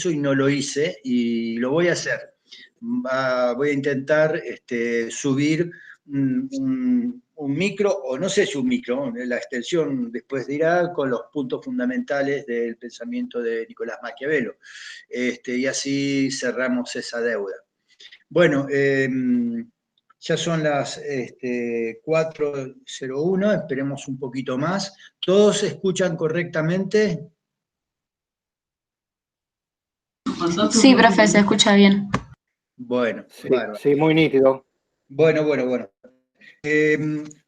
y no lo hice, y lo voy a hacer. Voy a intentar subir un micro, o no sé si un micro, la extensión después dirá, con los puntos fundamentales del pensamiento de Nicolás Maquiavelo. Y así cerramos esa deuda. Bueno, ya son las 4:01, esperemos un poquito más. ¿Todos se escuchan correctamente? Sí, profe, se escucha bien. Bueno, Sí, bárbaro. sí, muy nítido. Bueno.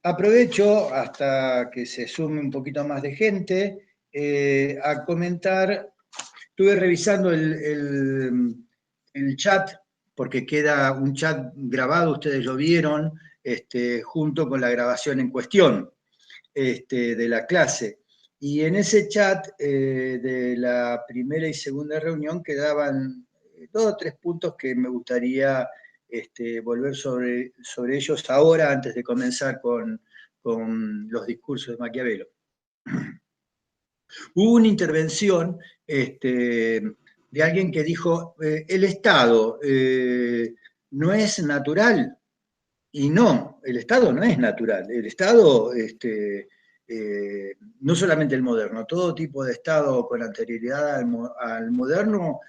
Aprovecho hasta que se sume un poquito más de gente a comentar. Estuve revisando el chat, porque queda un chat grabado, ustedes lo vieron, junto con la grabación en cuestión de la clase. Y en ese chat de la primera y segunda reunión quedaban 2 o 3 puntos que me gustaría volver sobre ellos ahora, antes de comenzar con los discursos de Maquiavelo. Hubo una intervención de alguien que dijo, el Estado no es natural, y no, el Estado no es natural. El Estado, no solamente el moderno, todo tipo de Estado con anterioridad al moderno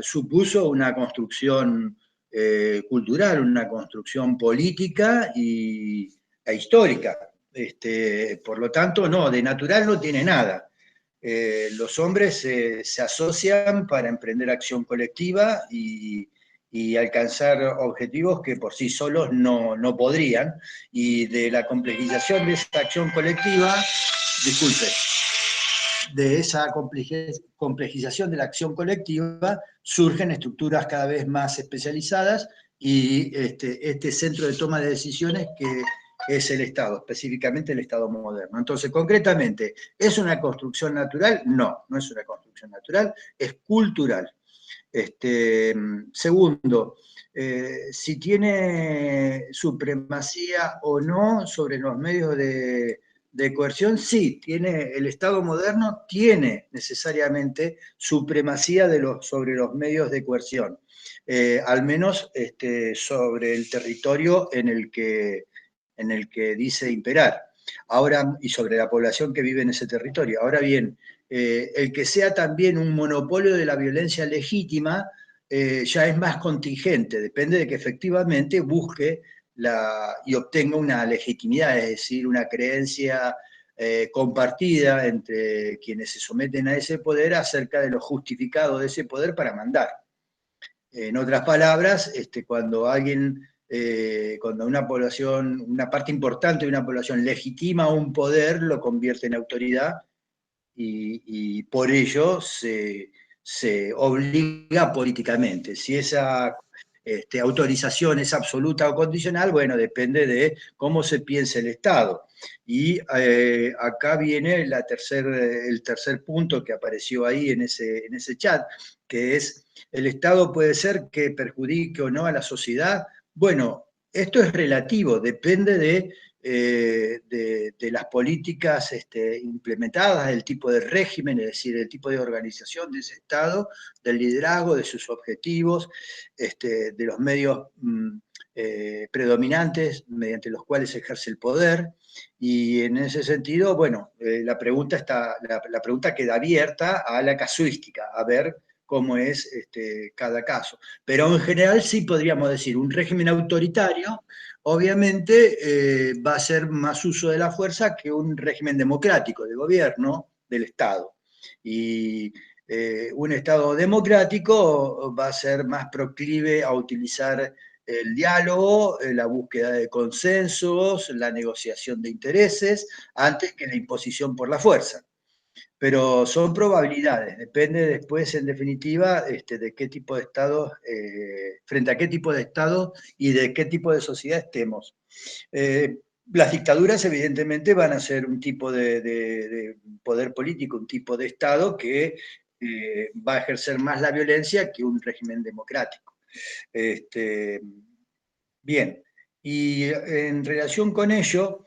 supuso una construcción cultural, una construcción política e histórica. Por lo tanto, no, de natural no tiene nada. Los hombres se asocian para emprender acción colectiva y alcanzar objetivos que por sí solos no podrían, y de la complejización de esa acción colectiva, de esa complejización de la acción colectiva surgen estructuras cada vez más especializadas y este centro de toma de decisiones que es el Estado, específicamente el Estado moderno. Entonces, concretamente, ¿es una construcción natural? No, no es una construcción natural, es cultural. Segundo, si tiene supremacía o no sobre los medios de coerción, sí, el Estado moderno tiene necesariamente supremacía sobre los medios de coerción, al menos sobre el territorio en el que dice imperar. Ahora, y sobre la población que vive en ese territorio. Ahora bien, el que sea también un monopolio de la violencia legítima ya es más contingente, depende de que efectivamente busque y obtenga una legitimidad, es decir, una creencia compartida entre quienes se someten a ese poder acerca de lo justificado de ese poder para mandar. En otras palabras, cuando una población, una parte importante de una población legitima un poder, lo convierte en autoridad y por ello se obliga políticamente. Si esa autorización es absoluta o condicional, bueno, depende de cómo se piense el Estado. Y acá viene el tercer punto que apareció ahí en ese chat, que es, ¿el Estado puede ser que perjudique o no a la sociedad? Bueno, esto es relativo, depende de las políticas implementadas, del tipo de régimen, es decir, del tipo de organización de ese Estado, del liderazgo, de sus objetivos, de los medios predominantes mediante los cuales ejerce el poder. Y en ese sentido, bueno, la pregunta queda abierta a la casuística, a ver cómo es cada caso. Pero en general sí podríamos decir, un régimen autoritario obviamente va a hacer más uso de la fuerza que un régimen democrático de gobierno del Estado. Y un Estado democrático va a ser más proclive a utilizar el diálogo, la búsqueda de consensos, la negociación de intereses, antes que la imposición por la fuerza. Pero son probabilidades, depende después, en definitiva, de qué tipo de Estado, frente a qué tipo de Estado y de qué tipo de sociedad estemos. Las dictaduras, evidentemente, van a ser un tipo de poder político, un tipo de Estado que va a ejercer más la violencia que un régimen democrático. Bien, y en relación con ello,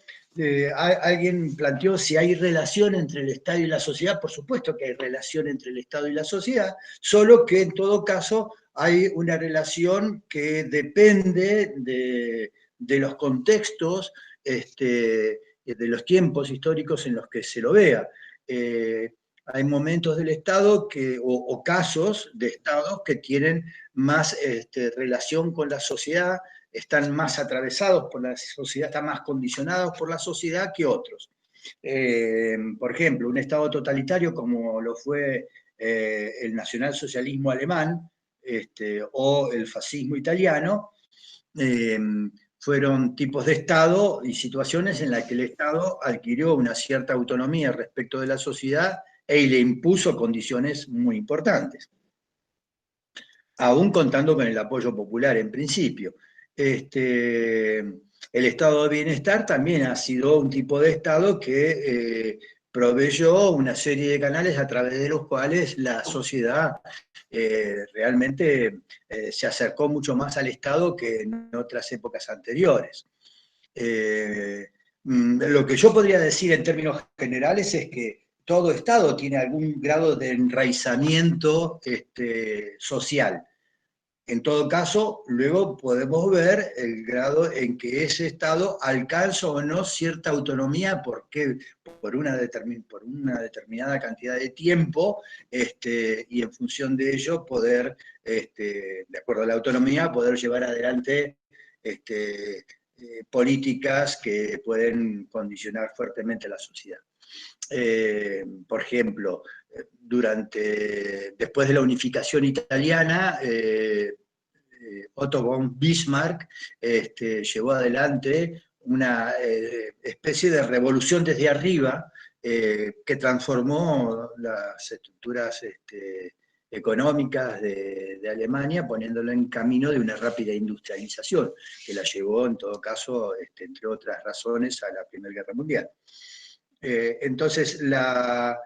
Alguien planteó si hay relación entre el Estado y la sociedad. Por supuesto que hay relación entre el Estado y la sociedad, solo que en todo caso hay una relación que depende de los contextos, de los tiempos históricos en los que se lo vea. Hay momentos del Estado o casos de Estados que tienen más relación con la sociedad, están más atravesados por la sociedad, están más condicionados por la sociedad que otros. Por ejemplo, un Estado totalitario como lo fue el nacionalsocialismo alemán o el fascismo italiano, fueron tipos de Estado y situaciones en las que el Estado adquirió una cierta autonomía respecto de la sociedad y le impuso condiciones muy importantes, aún contando con el apoyo popular en principio. El estado de bienestar también ha sido un tipo de estado que proveyó una serie de canales a través de los cuales la sociedad realmente se acercó mucho más al Estado que en otras épocas anteriores. Lo que yo podría decir en términos generales es que todo Estado tiene algún grado de enraizamiento social. En todo caso, luego podemos ver el grado en que ese Estado alcanza o no cierta autonomía por una determinada cantidad de tiempo, y en función de ello poder, de acuerdo a la autonomía, poder llevar adelante políticas que pueden condicionar fuertemente a la sociedad. Por ejemplo, después de la unificación italiana, Otto von Bismarck llevó adelante una especie de revolución desde arriba que transformó las estructuras económicas de Alemania, poniéndolo en camino de una rápida industrialización, que la llevó, en todo caso, entre otras razones, a la Primera Guerra Mundial. Entonces, la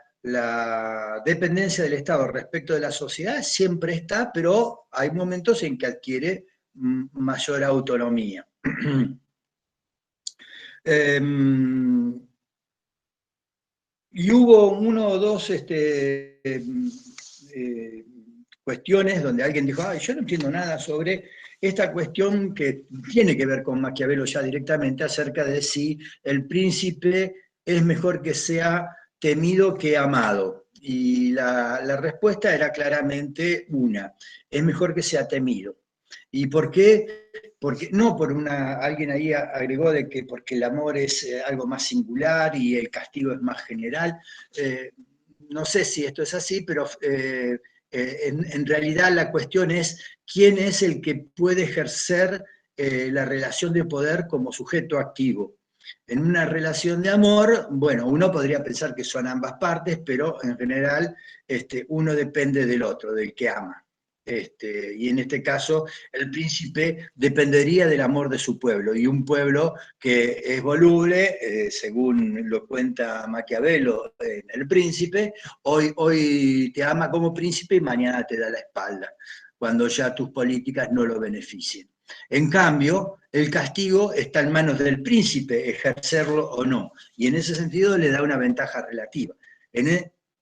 dependencia del Estado respecto de la sociedad siempre está, pero hay momentos en que adquiere mayor autonomía. Y hubo uno o dos cuestiones donde alguien dijo, yo no entiendo nada sobre esta cuestión que tiene que ver con Maquiavelo ya directamente, acerca de si el príncipe es mejor que sea temido que amado. Y la respuesta era claramente una, es mejor que sea temido. ¿Y por qué? Porque no alguien ahí agregó de que porque el amor es algo más singular y el castigo es más general. No sé si esto es así, pero en realidad la cuestión es quién es el que puede ejercer la relación de poder como sujeto activo. En una relación de amor, bueno, uno podría pensar que son ambas partes, pero en general uno depende del otro, del que ama. Y en este caso, el príncipe dependería del amor de su pueblo, y un pueblo que es voluble, según lo cuenta Maquiavelo en El Príncipe, hoy te ama como príncipe y mañana te da la espalda, cuando ya tus políticas no lo beneficien. En cambio, el castigo está en manos del príncipe, ejercerlo o no, y en ese sentido le da una ventaja relativa.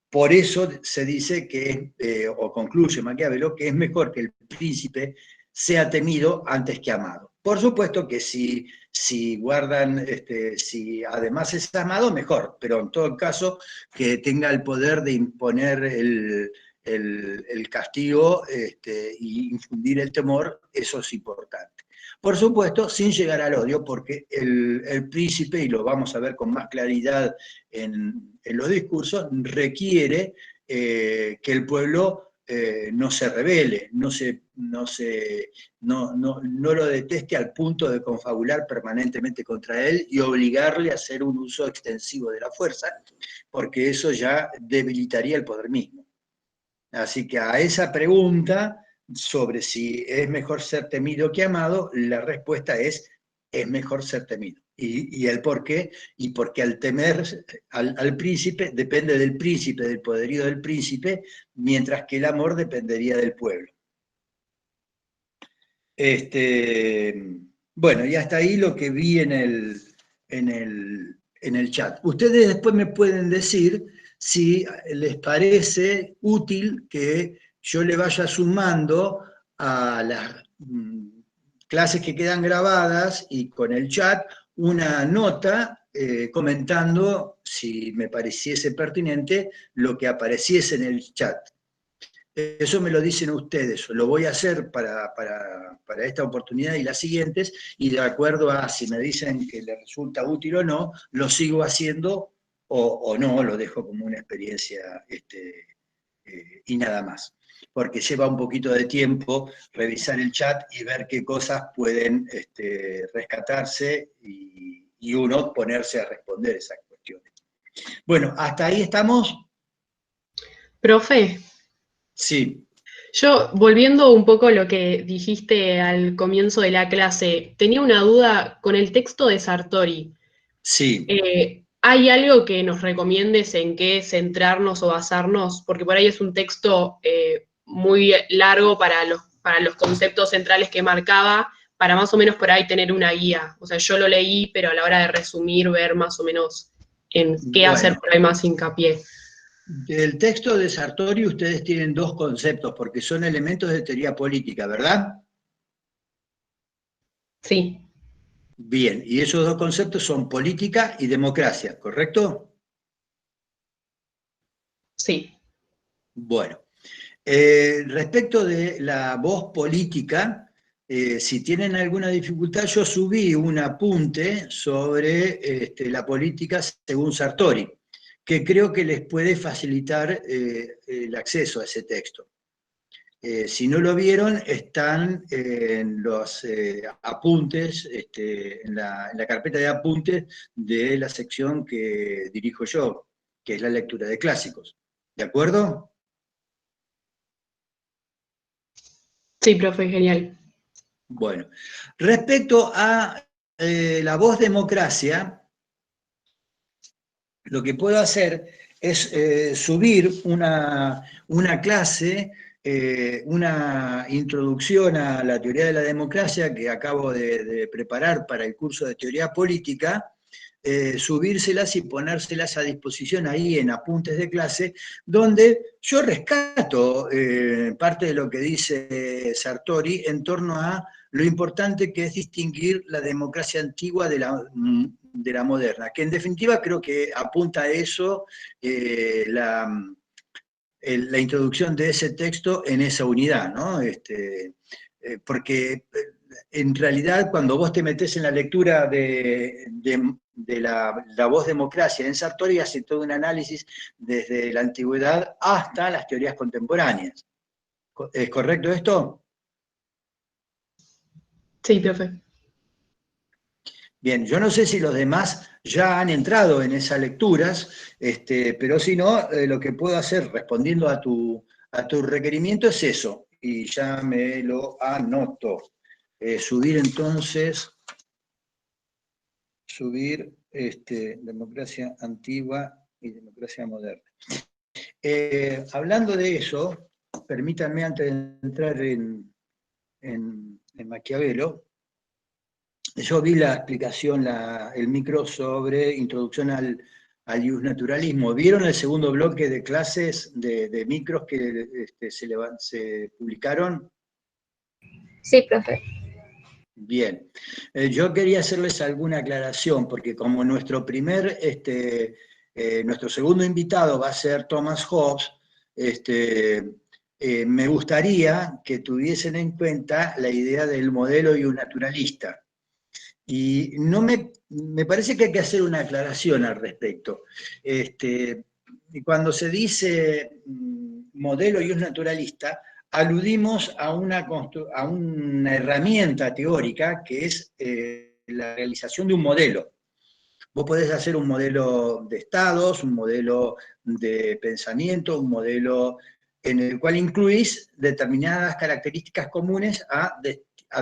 Por eso se dice que, o concluye Maquiavelo, que es mejor que el príncipe sea temido antes que amado. Por supuesto que si guardan, si además es amado, mejor, pero en todo caso que tenga el poder de imponer el castigo y infundir el temor, eso es importante. Por supuesto, sin llegar al odio, porque el príncipe, y lo vamos a ver con más claridad en los discursos, requiere que el pueblo no se rebele, no lo deteste al punto de confabular permanentemente contra él y obligarle a hacer un uso extensivo de la fuerza, porque eso ya debilitaría el poder mismo. Así que a esa pregunta sobre si es mejor ser temido que amado, la respuesta es mejor ser temido. Y el por qué, y porque al temer al príncipe, depende del príncipe, del poderío del príncipe, mientras que el amor dependería del pueblo. Bueno, y hasta ahí lo que vi en en el chat. Ustedes después me pueden decir si les parece útil que yo le vaya sumando a las clases que quedan grabadas y con el chat una nota comentando, si me pareciese pertinente, lo que apareciese en el chat. Eso me lo dicen ustedes, lo voy a hacer para esta oportunidad y las siguientes, y de acuerdo a si me dicen que les resulta útil o no, lo sigo haciendo o no, lo dejo como una experiencia y nada más. Porque lleva un poquito de tiempo revisar el chat y ver qué cosas pueden rescatarse y uno ponerse a responder esas cuestiones. Bueno, ¿hasta ahí estamos? Profe. Sí. Yo, volviendo un poco a lo que dijiste al comienzo de la clase, tenía una duda con el texto de Sartori. Sí. ¿Hay algo que nos recomiendes en qué centrarnos o basarnos? Porque por ahí es un texto muy largo para los conceptos centrales que marcaba, para más o menos por ahí tener una guía. O sea, yo lo leí, pero a la hora de resumir, ver más o menos en qué hacer por ahí más hincapié. Del texto de Sartori ustedes tienen dos conceptos, porque son elementos de teoría política, ¿verdad? Sí. Bien, y esos dos conceptos son política y democracia, ¿correcto? Sí. Bueno, respecto de la voz política, si tienen alguna dificultad, yo subí un apunte sobre la política según Sartori, que creo que les puede facilitar el acceso a ese texto. Si no lo vieron, están en los apuntes, en la carpeta de apuntes de la sección que dirijo yo, que es la lectura de clásicos. ¿De acuerdo? Sí, profe, genial. Bueno, respecto a la voz democracia, lo que puedo hacer es subir una clase, una introducción a la teoría de la democracia que acabo de preparar para el curso de teoría política, subírselas y ponérselas a disposición ahí en apuntes de clase, donde yo rescato parte de lo que dice Sartori en torno a lo importante que es distinguir la democracia antigua de la moderna, que en definitiva creo que apunta a eso la introducción de ese texto en esa unidad, ¿no? Porque en realidad cuando vos te metés en la lectura de la voz democracia en Sartori, hace todo un análisis desde la antigüedad hasta las teorías contemporáneas. ¿Es correcto esto? Sí, profe. Bien, yo no sé si los demás ya han entrado en esas lecturas, pero si no, lo que puedo hacer respondiendo a tu requerimiento es eso, y ya me lo anoto. Subir entonces, democracia antigua y democracia moderna. Hablando de eso, permítanme antes de entrar en Maquiavelo, yo vi la explicación, el micro sobre introducción al naturalismo. ¿Vieron el segundo bloque de clases de micros que se publicaron? Sí, profe. Bien. Yo quería hacerles alguna aclaración, porque como nuestro segundo invitado va a ser Thomas Hobbes, me gustaría que tuviesen en cuenta la idea del modelo y un naturalista. Y no me parece que hay que hacer una aclaración al respecto. Cuando se dice modelo y un naturalista, aludimos a una herramienta teórica que es la realización de un modelo. Vos podés hacer un modelo de estados, un modelo de pensamiento, un modelo en el cual incluís determinadas características comunes a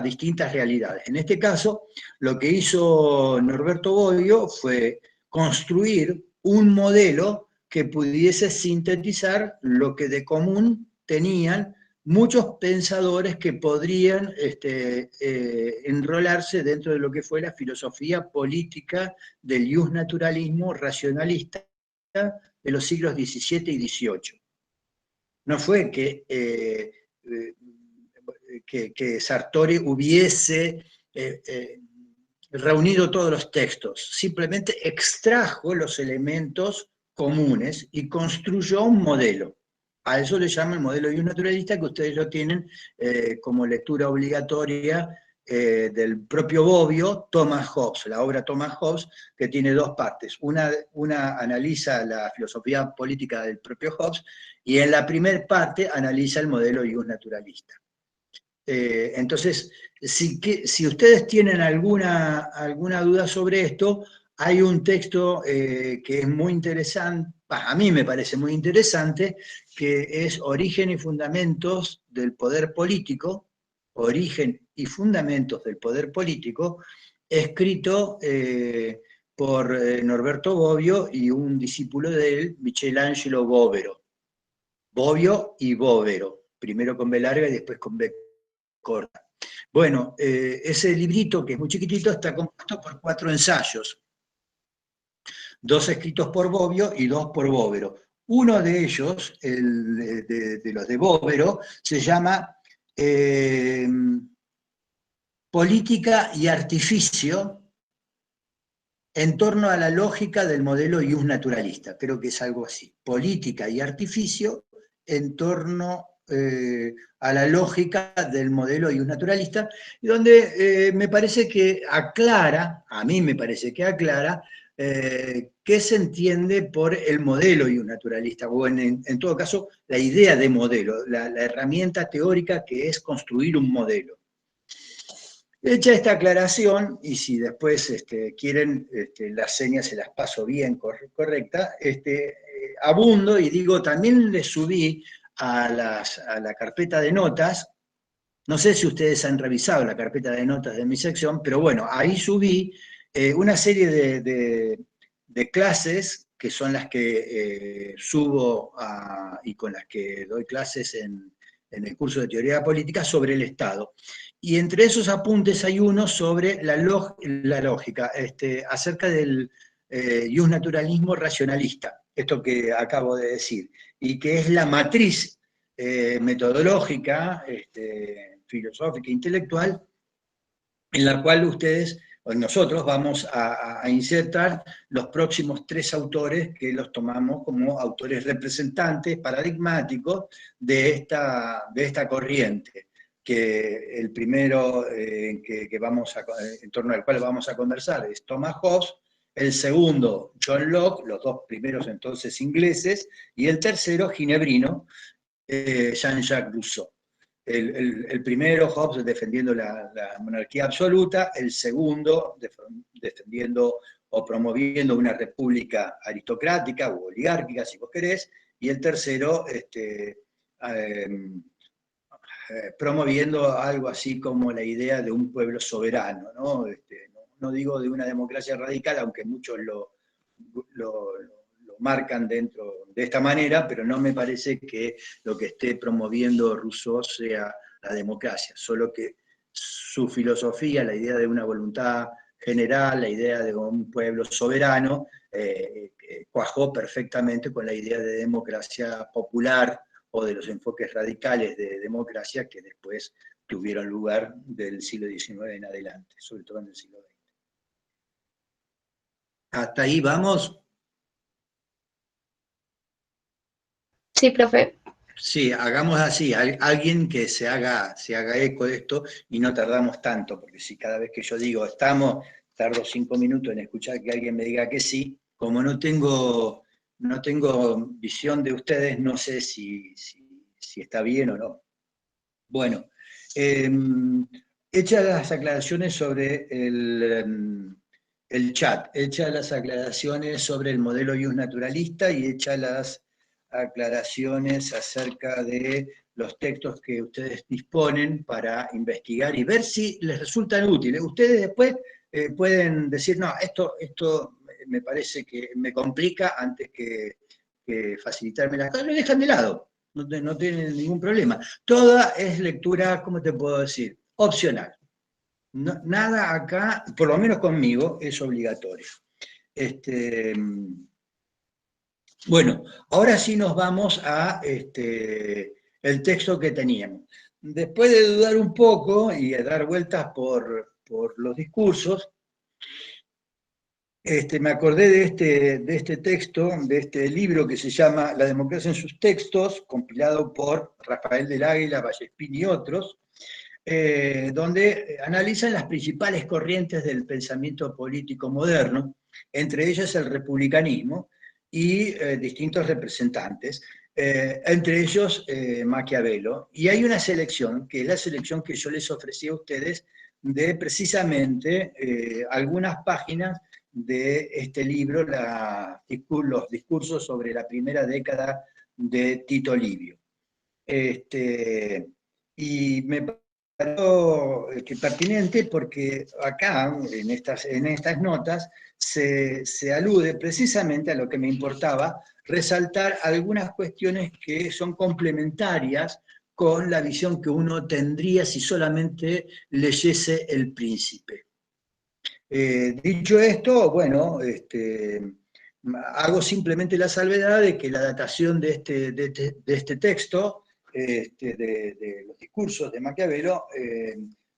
distintas realidades. En este caso, lo que hizo Norberto Bobbio fue construir un modelo que pudiese sintetizar lo que de común tenían muchos pensadores que podrían enrolarse dentro de lo que fue la filosofía política del justnaturalismo racionalista de los siglos XVII y XVIII. No fue que Sartori hubiese reunido todos los textos, simplemente extrajo los elementos comunes y construyó un modelo. A eso le llama el modelo justnaturalista, que ustedes lo tienen como lectura obligatoria del propio Bobbio, Thomas Hobbes, la obra Thomas Hobbes, que tiene dos partes. Una analiza la filosofía política del propio Hobbes, y en la primera parte analiza el modelo justnaturalista. Entonces, si ustedes tienen alguna duda sobre esto, hay un texto que es muy interesante, a mí me parece muy interesante, que es Origen y Fundamentos del Poder Político, Origen y Fundamentos del Poder Político, escrito por Norberto Bobbio y un discípulo de él, Michelangelo Bovero. Bobbio y Bovero, primero con B larga y después con B corta. Bueno, ese librito, que es muy chiquitito, está compuesto por 4 ensayos. 2 escritos por Bobbio y 2 por Bovero. Uno de ellos, de los de Bovero, se llama Política y Artificio en torno a la lógica del modelo justnaturalista. Creo que es algo así. Política y Artificio en torno a la lógica del modelo justnaturalista, donde me parece que aclara, a mí me parece que aclara, qué se entiende por el modelo justnaturalista, o en todo caso, la idea de modelo, la herramienta teórica que es construir un modelo. Hecha esta aclaración, y si después quieren, las señas se las paso bien correcta, abundo y digo, también le subí a la carpeta de notas, no sé si ustedes han revisado la carpeta de notas de mi sección, pero bueno, ahí subí una serie de clases, que son las que subo y con las que doy clases en el curso de Teoría Política, sobre el Estado. Y entre esos apuntes hay uno sobre la lógica, acerca del justnaturalismo racionalista, esto que acabo de decir, y que es la matriz metodológica, filosófica, intelectual, en la cual ustedes, o nosotros, vamos a insertar los próximos 3 autores que los tomamos como autores representantes, paradigmáticos de esta corriente, que el primero en torno al cual vamos a conversar es Thomas Hobbes, el segundo John Locke, los 2 primeros entonces ingleses, y el tercero ginebrino, Jean-Jacques Rousseau. El primero, Hobbes, defendiendo la monarquía absoluta; el segundo, defendiendo o promoviendo una república aristocrática o oligárquica, si vos querés; y el tercero, promoviendo algo así como la idea de un pueblo soberano, ¿no? No digo de una democracia radical, aunque muchos lo marcan dentro de esta manera, pero no me parece que lo que esté promoviendo Rousseau sea la democracia, solo que su filosofía, la idea de una voluntad general, la idea de un pueblo soberano, cuajó perfectamente con la idea de democracia popular o de los enfoques radicales de democracia que después tuvieron lugar del siglo XIX en adelante, sobre todo en el siglo XX. ¿Hasta ahí vamos? Sí, profe. Sí, hagamos así, alguien que se haga eco de esto y no tardamos tanto, porque si cada vez que yo digo tardo 5 minutos en escuchar que alguien me diga que sí, como no tengo visión de ustedes, no sé si está bien o no. Bueno, hechas las aclaraciones sobre el chat, hechas las aclaraciones sobre el modelo justnaturalista y hechas las aclaraciones acerca de los textos que ustedes disponen para investigar y ver si les resultan útiles. Ustedes después pueden decir, no, esto me parece que me complica, antes que facilitarme las cosas, lo dejan de lado. no tienen ningún problema. Toda es lectura, ¿cómo te puedo decir? Opcional. Nada acá, por lo menos conmigo, es obligatorio. Bueno, ahora sí nos vamos a el texto que teníamos. Después de dudar un poco y de dar vueltas por los discursos, me acordé de este texto, de este libro que se llama La democracia en sus textos, compilado por Rafael del Águila, Vallespín y otros, donde analizan las principales corrientes del pensamiento político moderno, entre ellas el republicanismo y distintos representantes, entre ellos Maquiavelo. Y hay una selección, que es la selección que yo les ofrecí a ustedes, de precisamente algunas páginas de este libro, los discursos sobre la primera década de Tito Livio. Y me pareció pertinente porque acá, en estas notas, se alude precisamente a lo que me importaba, resaltar algunas cuestiones que son complementarias con la visión que uno tendría si solamente leyese El Príncipe. Dicho esto, bueno, hago simplemente la salvedad de que la datación de este texto, de los discursos de Maquiavelo,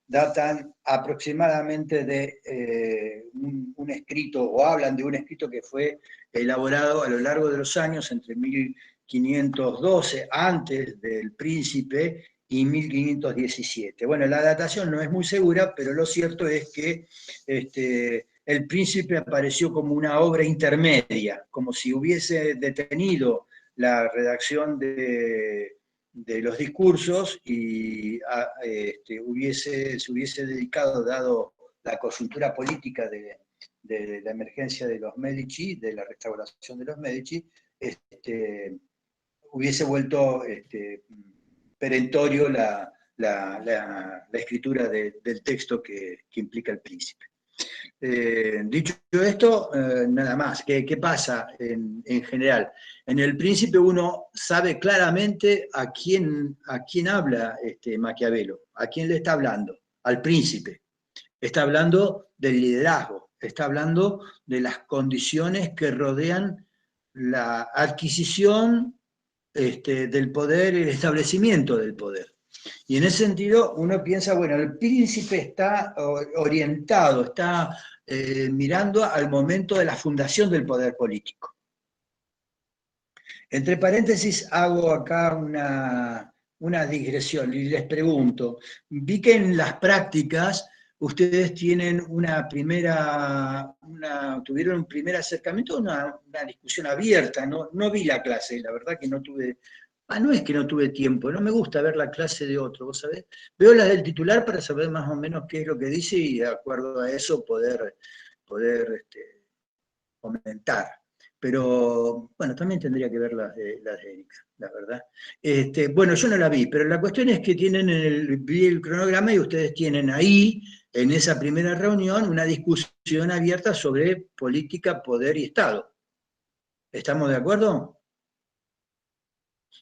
datan aproximadamente de un escrito, o hablan de un escrito que fue elaborado a lo largo de los años, entre 1512, antes del Príncipe, y 1517. Bueno, la datación no es muy segura, pero lo cierto es que El Príncipe apareció como una obra intermedia, como si hubiese detenido la redacción de los discursos y se hubiese dedicado, dado la coyuntura política de la emergencia de los Medici, de la restauración de los Medici, hubiese vuelto perentorio la escritura del texto que implica El Príncipe. Dicho esto, nada más. ¿Qué pasa en general? En El Príncipe uno sabe claramente a quién habla Maquiavelo, a quién le está hablando, al príncipe. Está hablando del liderazgo, está hablando de las condiciones que rodean la adquisición del poder y el establecimiento del poder. Y en ese sentido uno piensa, bueno, el príncipe está orientado, está mirando al momento de la fundación del poder político. Entre paréntesis hago acá una digresión y les pregunto, vi que en las prácticas ustedes tienen tuvieron un primer acercamiento, una discusión abierta, no vi la clase, la verdad que no tuve, no es que no tuve tiempo, no me gusta ver la clase de otro, ¿vos sabés? Veo la del titular para saber más o menos qué es lo que dice y de acuerdo a eso poder comentar. Pero, bueno, también tendría que ver las de Erika, la verdad. Bueno, yo no la vi, pero la cuestión es que vi el cronograma y ustedes tienen ahí, en esa primera reunión, una discusión abierta sobre política, poder y Estado. ¿Estamos de acuerdo?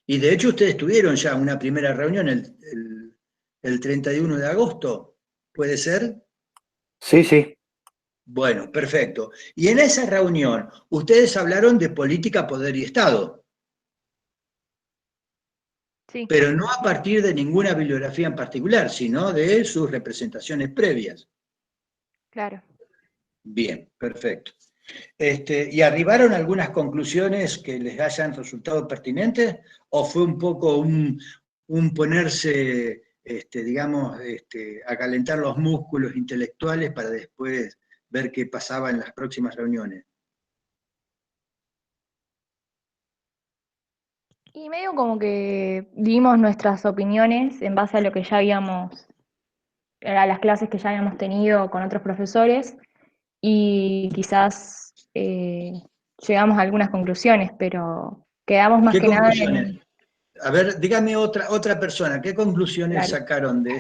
Y de hecho ustedes tuvieron ya una primera reunión el 31 de agosto, ¿puede ser? Sí, sí. Bueno, perfecto. Y en esa reunión, ustedes hablaron de política, poder y Estado. Sí. Pero no a partir de ninguna bibliografía en particular, sino de sus representaciones previas. Claro. Bien, perfecto. ¿Y arribaron algunas conclusiones que les hayan resultado pertinentes? ¿O fue un poco un ponerse, digamos, a calentar los músculos intelectuales para después ver qué pasaba en las próximas reuniones? Y medio como que dimos nuestras opiniones en base a lo que ya habíamos, a las clases que ya habíamos tenido con otros profesores, y quizás llegamos a algunas conclusiones, pero quedamos más ¿Qué que nada conclusiones? A ver, dígame otra persona, ¿qué conclusiones Claro. sacaron de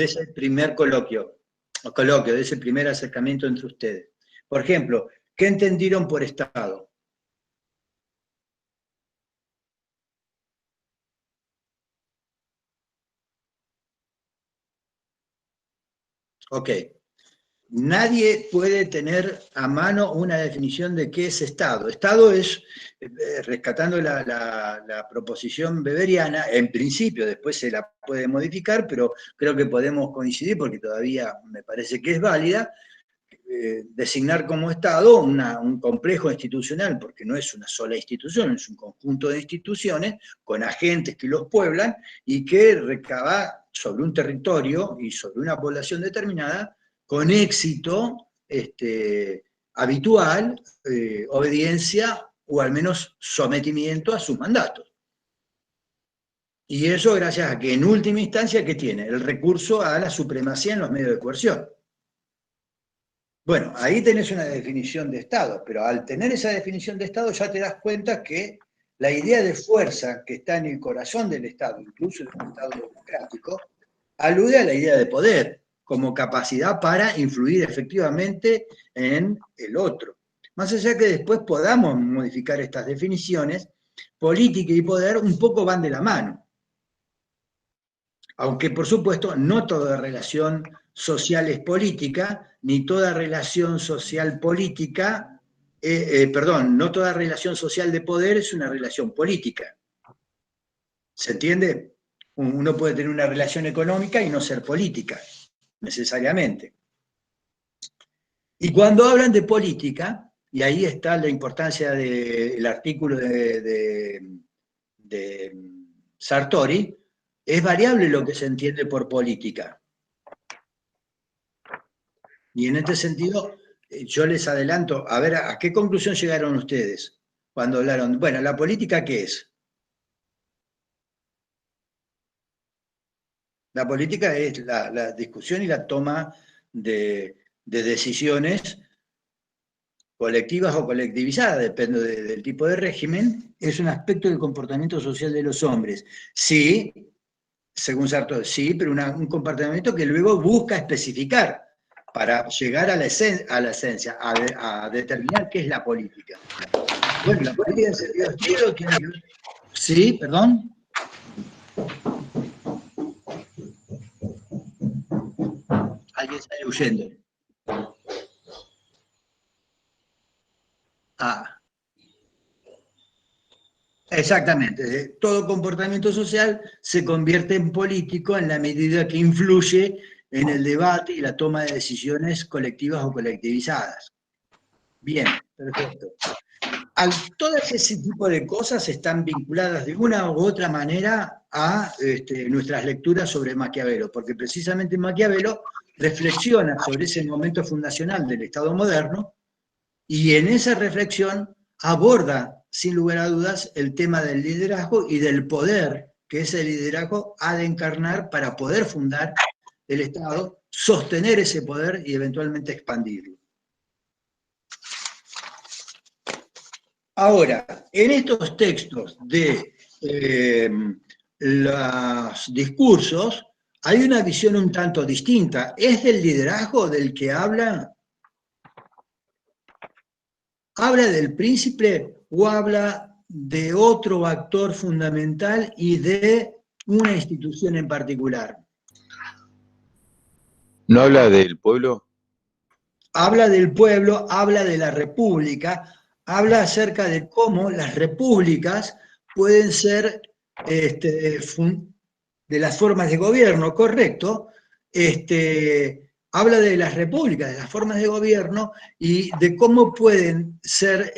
ese primer coloquio, de ese primer acercamiento entre ustedes? Por ejemplo, ¿qué entendieron por Estado? Ok. Nadie puede tener a mano una definición de qué es Estado. Estado es, rescatando la proposición weberiana, en principio, después se la puede modificar, pero creo que podemos coincidir, porque todavía me parece que es válida, designar como Estado un complejo institucional, porque no es una sola institución, es un conjunto de instituciones con agentes que los pueblan y que recaba sobre un territorio y sobre una población determinada con éxito habitual, obediencia o al menos sometimiento a sus mandatos. Y eso gracias a que en última instancia, ¿qué tiene? El recurso a la supremacía en los medios de coerción. Bueno, ahí tenés una definición de Estado, pero al tener esa definición de Estado ya te das cuenta que la idea de fuerza que está en el corazón del Estado, incluso en un Estado democrático, alude a la idea de poder como capacidad para influir efectivamente en el otro. Más allá que después podamos modificar estas definiciones, política y poder un poco van de la mano. Aunque, por supuesto, no toda relación social es política, ni toda relación social política, no toda relación social de poder es una relación política. ¿Se entiende? Uno puede tener una relación económica y no ser política, necesariamente. Y cuando hablan de política, y ahí está la importancia del artículo de Sartori, es variable lo que se entiende por política. Y en este sentido, yo les adelanto, a ver, ¿a qué conclusión llegaron ustedes cuando hablaron? Bueno, ¿la política qué es? La política es la discusión y la toma de decisiones colectivas o colectivizadas, depende del tipo de régimen, es un aspecto del comportamiento social de los hombres. Sí, según Sartori, sí, pero un comportamiento que luego busca especificar para llegar a la esencia, a determinar qué es la política. Bueno, la política en sentido estricto tiene que ver... Sí, perdón. Alguien sale huyendo. Exactamente. Todo comportamiento social se convierte en político en la medida que influye en el debate y la toma de decisiones colectivas o colectivizadas. Bien, perfecto. Todas ese tipo de cosas están vinculadas de una u otra manera a nuestras lecturas sobre Maquiavelo, porque precisamente Maquiavelo reflexiona sobre ese momento fundacional del Estado moderno y en esa reflexión aborda, sin lugar a dudas, el tema del liderazgo y del poder que ese liderazgo ha de encarnar para poder fundar el Estado, sostener ese poder y eventualmente expandirlo. Ahora, en estos textos de los discursos, hay una visión un tanto distinta. ¿Es del liderazgo del que habla? ¿Habla del príncipe o habla de otro actor fundamental y de una institución en particular? ¿No habla del pueblo? Habla del pueblo, habla de la república, habla acerca de cómo las repúblicas pueden ser de las formas de gobierno, correcto, habla de las repúblicas, de las formas de gobierno y de cómo pueden ser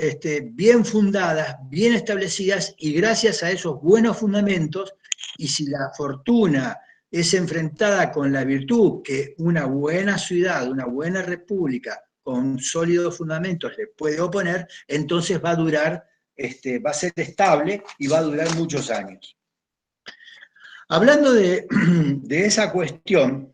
bien fundadas, bien establecidas y gracias a esos buenos fundamentos, y si la fortuna es enfrentada con la virtud que una buena ciudad, una buena república con sólidos fundamentos le puede oponer, entonces va a durar, va a ser estable y va a durar muchos años. Hablando de esa cuestión,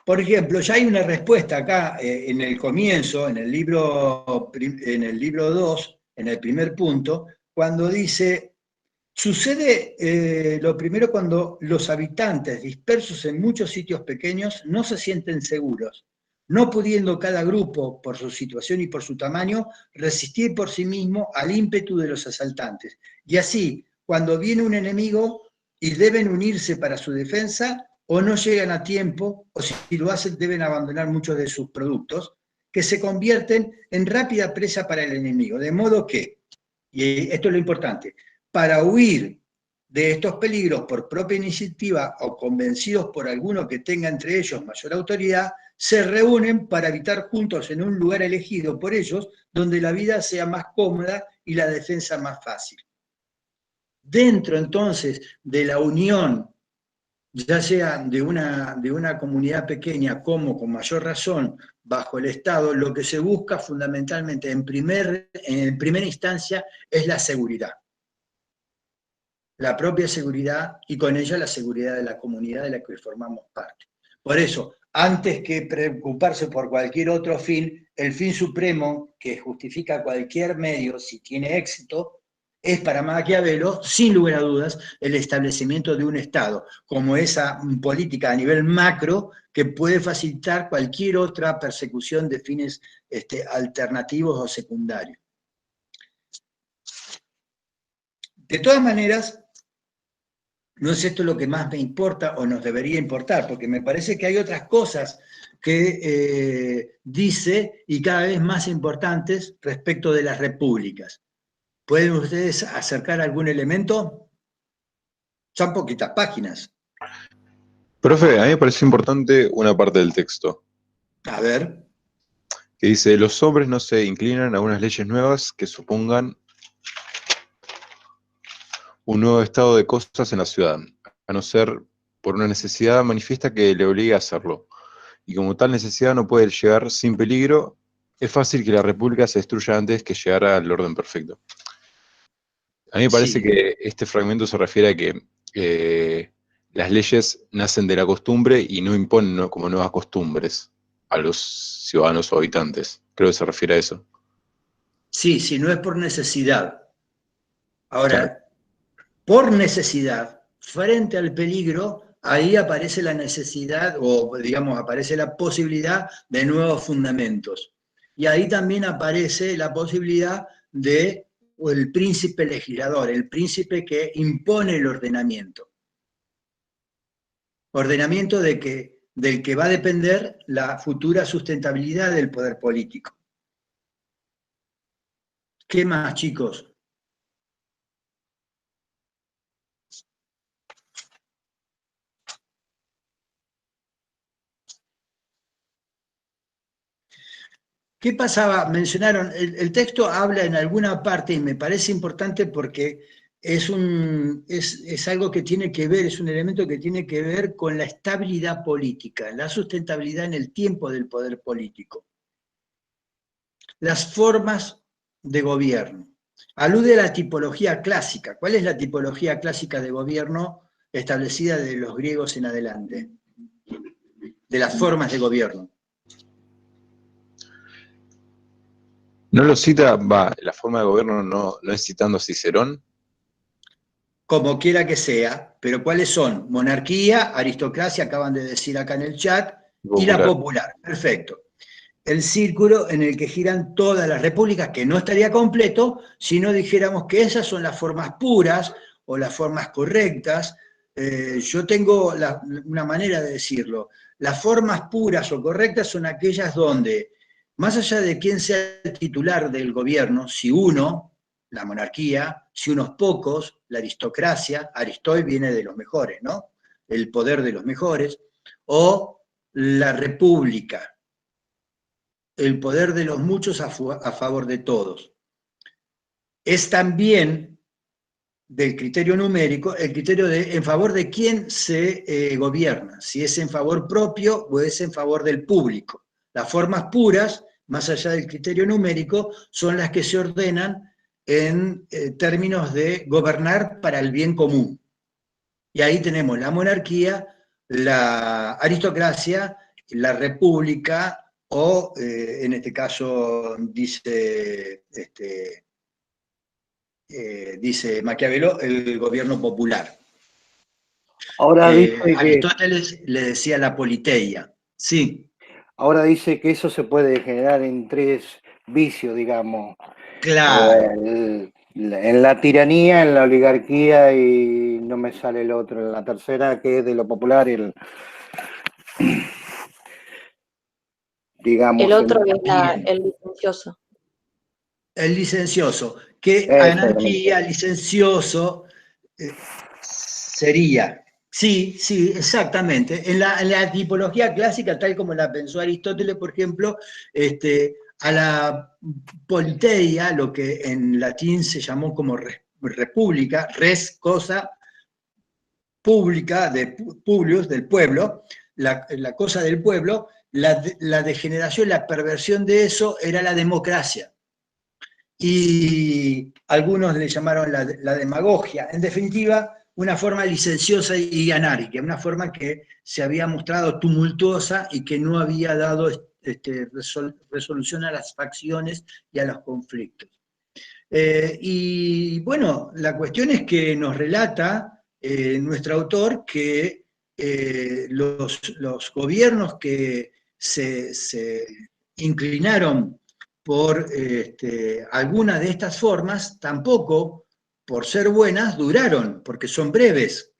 por ejemplo, ya hay una respuesta acá en el comienzo, en el libro 2, en el primer punto, cuando dice, sucede lo primero cuando los habitantes dispersos en muchos sitios pequeños no se sienten seguros, no pudiendo cada grupo, por su situación y por su tamaño, resistir por sí mismo al ímpetu de los asaltantes. Y así, cuando viene un enemigo y deben unirse para su defensa, o no llegan a tiempo, o si lo hacen deben abandonar muchos de sus productos, que se convierten en rápida presa para el enemigo. De modo que, y esto es lo importante, para huir de estos peligros por propia iniciativa o convencidos por alguno que tenga entre ellos mayor autoridad, se reúnen para habitar juntos en un lugar elegido por ellos, donde la vida sea más cómoda y la defensa más fácil. Dentro entonces de la unión, ya sea de una comunidad pequeña como con mayor razón bajo el Estado, lo que se busca fundamentalmente en primera instancia es la seguridad. La propia seguridad y con ella la seguridad de la comunidad de la que formamos parte. Por eso, antes que preocuparse por cualquier otro fin, el fin supremo que justifica cualquier medio si tiene éxito, es para Maquiavelo, sin lugar a dudas, el establecimiento de un Estado, como esa política a nivel macro que puede facilitar cualquier otra persecución de fines alternativos o secundarios. De todas maneras, no es esto lo que más me importa o nos debería importar, porque me parece que hay otras cosas que dice y cada vez más importantes respecto de las repúblicas. ¿Pueden ustedes acercar algún elemento? Son poquitas páginas. Profe, a mí me parece importante una parte del texto, A ver. que dice, los hombres no se inclinan a unas leyes nuevas que supongan un nuevo estado de cosas en la ciudad, a no ser por una necesidad manifiesta que le obligue a hacerlo. Y como tal necesidad no puede llegar sin peligro, es fácil que la república se destruya antes que llegara al orden perfecto. A mí me parece Sí. que este fragmento se refiere a que las leyes nacen de la costumbre y no imponen como nuevas costumbres a los ciudadanos o habitantes. Creo que se refiere a eso. Sí, si no es por necesidad. Ahora, Claro. por necesidad, frente al peligro, ahí aparece la necesidad, o digamos, aparece la posibilidad de nuevos fundamentos. Y ahí también aparece la posibilidad de el príncipe legislador, el príncipe que impone el ordenamiento. Ordenamiento del que va a depender la futura sustentabilidad del poder político. ¿Qué más, chicos? ¿Qué pasaba? Mencionaron, el texto habla en alguna parte, y me parece importante porque es algo que tiene que ver, es un elemento que tiene que ver con la estabilidad política, la sustentabilidad en el tiempo del poder político. Las formas de gobierno. Alude a la tipología clásica. ¿Cuál es la tipología clásica de gobierno establecida de los griegos en adelante? De las formas de gobierno. ¿No lo cita, la forma de gobierno no es citando a Cicerón? Como quiera que sea, pero ¿cuáles son? Monarquía, aristocracia, acaban de decir acá en el chat, y la popular. Perfecto. El círculo en el que giran todas las repúblicas, que no estaría completo si no dijéramos que esas son las formas puras o las formas correctas. Yo tengo una manera de decirlo. Las formas puras o correctas son aquellas donde, más allá de quién sea el titular del gobierno, si uno, la monarquía, si unos pocos, la aristocracia, Aristoi viene de los mejores, ¿no? El poder de los mejores, o la república, el poder de los muchos a favor de todos. Es también del criterio numérico el criterio de en favor de quién se gobierna, si es en favor propio o es en favor del público. Las formas puras, más allá del criterio numérico, son las que se ordenan en términos de gobernar para el bien común. Y ahí tenemos la monarquía, la aristocracia, la república, o en este caso dice Maquiavelo, el gobierno popular. Ahora dice que, Aristóteles le decía la politeia. Sí. ahora dice que eso se puede generar en tres vicios, digamos. Claro. En la tiranía, en la oligarquía y no me sale el otro, la tercera, que es de lo popular, digamos... El otro es Bien. el licencioso. El licencioso. Que Exactamente. anarquía, licencioso, sería... Sí, sí, exactamente. En la tipología clásica, tal como la pensó Aristóteles, por ejemplo, a la politeia, lo que en latín se llamó como república, res, cosa, pública, de Publius, del pueblo, la cosa del pueblo, la degeneración, la perversión de eso era la democracia. Y algunos le llamaron la demagogia. En definitiva, una forma licenciosa y anárquica, una forma que se había mostrado tumultuosa y que no había dado resolución a las facciones y a los conflictos. Y bueno, la cuestión es que nos relata nuestro autor que los gobiernos que se inclinaron por alguna de estas formas, tampoco, por ser buenas, duraron, porque son breves.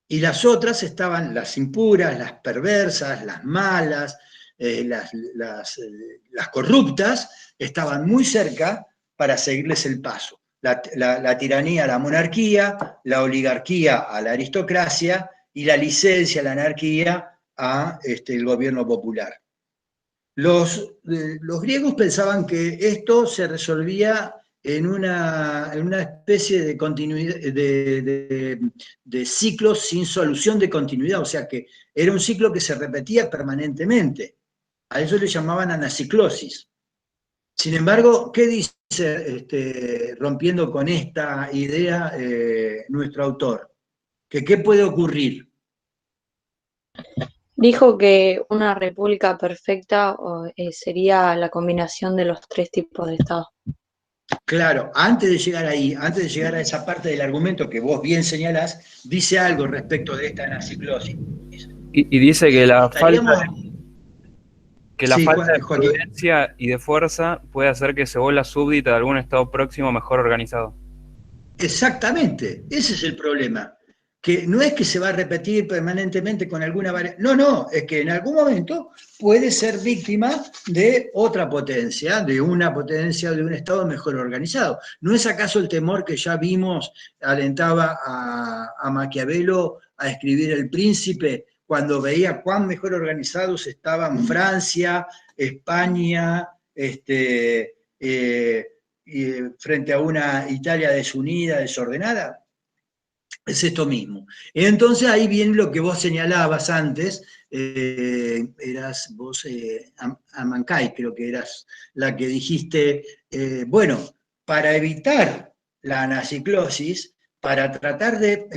Y las otras estaban, las impuras, las perversas, las malas, las corruptas, estaban muy cerca para seguirles el paso. La tiranía a la monarquía, la oligarquía a la aristocracia y la licencia, la anarquía a el gobierno popular. Los griegos pensaban que esto se resolvía en una especie de continuidad, de ciclos sin solución de continuidad, o sea que era un ciclo que se repetía permanentemente. A eso le llamaban anaciclosis. Sin embargo, ¿qué dice, rompiendo con esta idea, nuestro autor? ¿Que qué puede ocurrir? Dijo que una república perfecta sería la combinación de los tres tipos de Estado. Claro, antes de llegar ahí, antes de llegar a esa parte del argumento que vos bien señalás, dice algo respecto de esta anaciclosis. Y dice que la Estaríamos... Sí, falta de Joaquín. prudencia y de fuerza puede hacer que se vuelva súbdita de algún Estado próximo mejor organizado. Exactamente, ese es el problema. Que no es que se va a repetir permanentemente con alguna variante, no, es que en algún momento puede ser víctima de otra potencia, de una potencia, de un Estado mejor organizado. ¿No es acaso el temor que ya vimos alentaba a Maquiavelo a escribir El Príncipe, cuando veía cuán mejor organizados estaban Francia, España, frente a una Italia desunida, desordenada? Es esto mismo. Entonces ahí viene lo que vos señalabas antes, eras vos, Amancay, creo que eras la que dijiste, bueno, para evitar la anaciclosis, para tratar de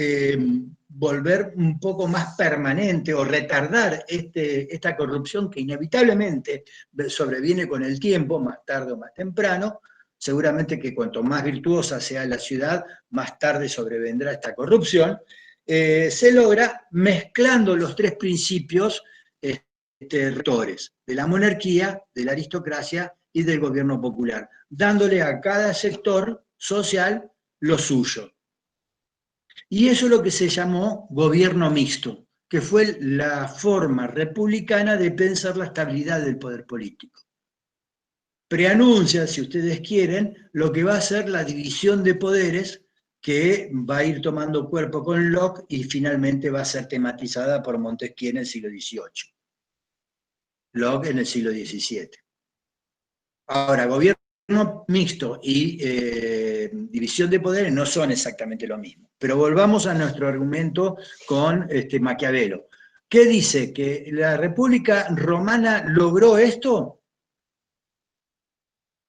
volver un poco más permanente o retardar esta corrupción que inevitablemente sobreviene con el tiempo, más tarde o más temprano, seguramente que cuanto más virtuosa sea la ciudad, más tarde sobrevendrá esta corrupción, se logra mezclando los tres principios rectores, de la monarquía, de la aristocracia y del gobierno popular, dándole a cada sector social lo suyo. Y eso es lo que se llamó gobierno mixto, que fue la forma republicana de pensar la estabilidad del poder político. Preanuncia, si ustedes quieren, lo que va a ser la división de poderes que va a ir tomando cuerpo con Locke y finalmente va a ser tematizada por Montesquieu en el siglo XVIII. Locke en el siglo XVII. Ahora, gobierno mixto y división de poderes no son exactamente lo mismo. Pero volvamos a nuestro argumento con Maquiavelo. ¿Qué dice? ¿Que la República Romana logró esto?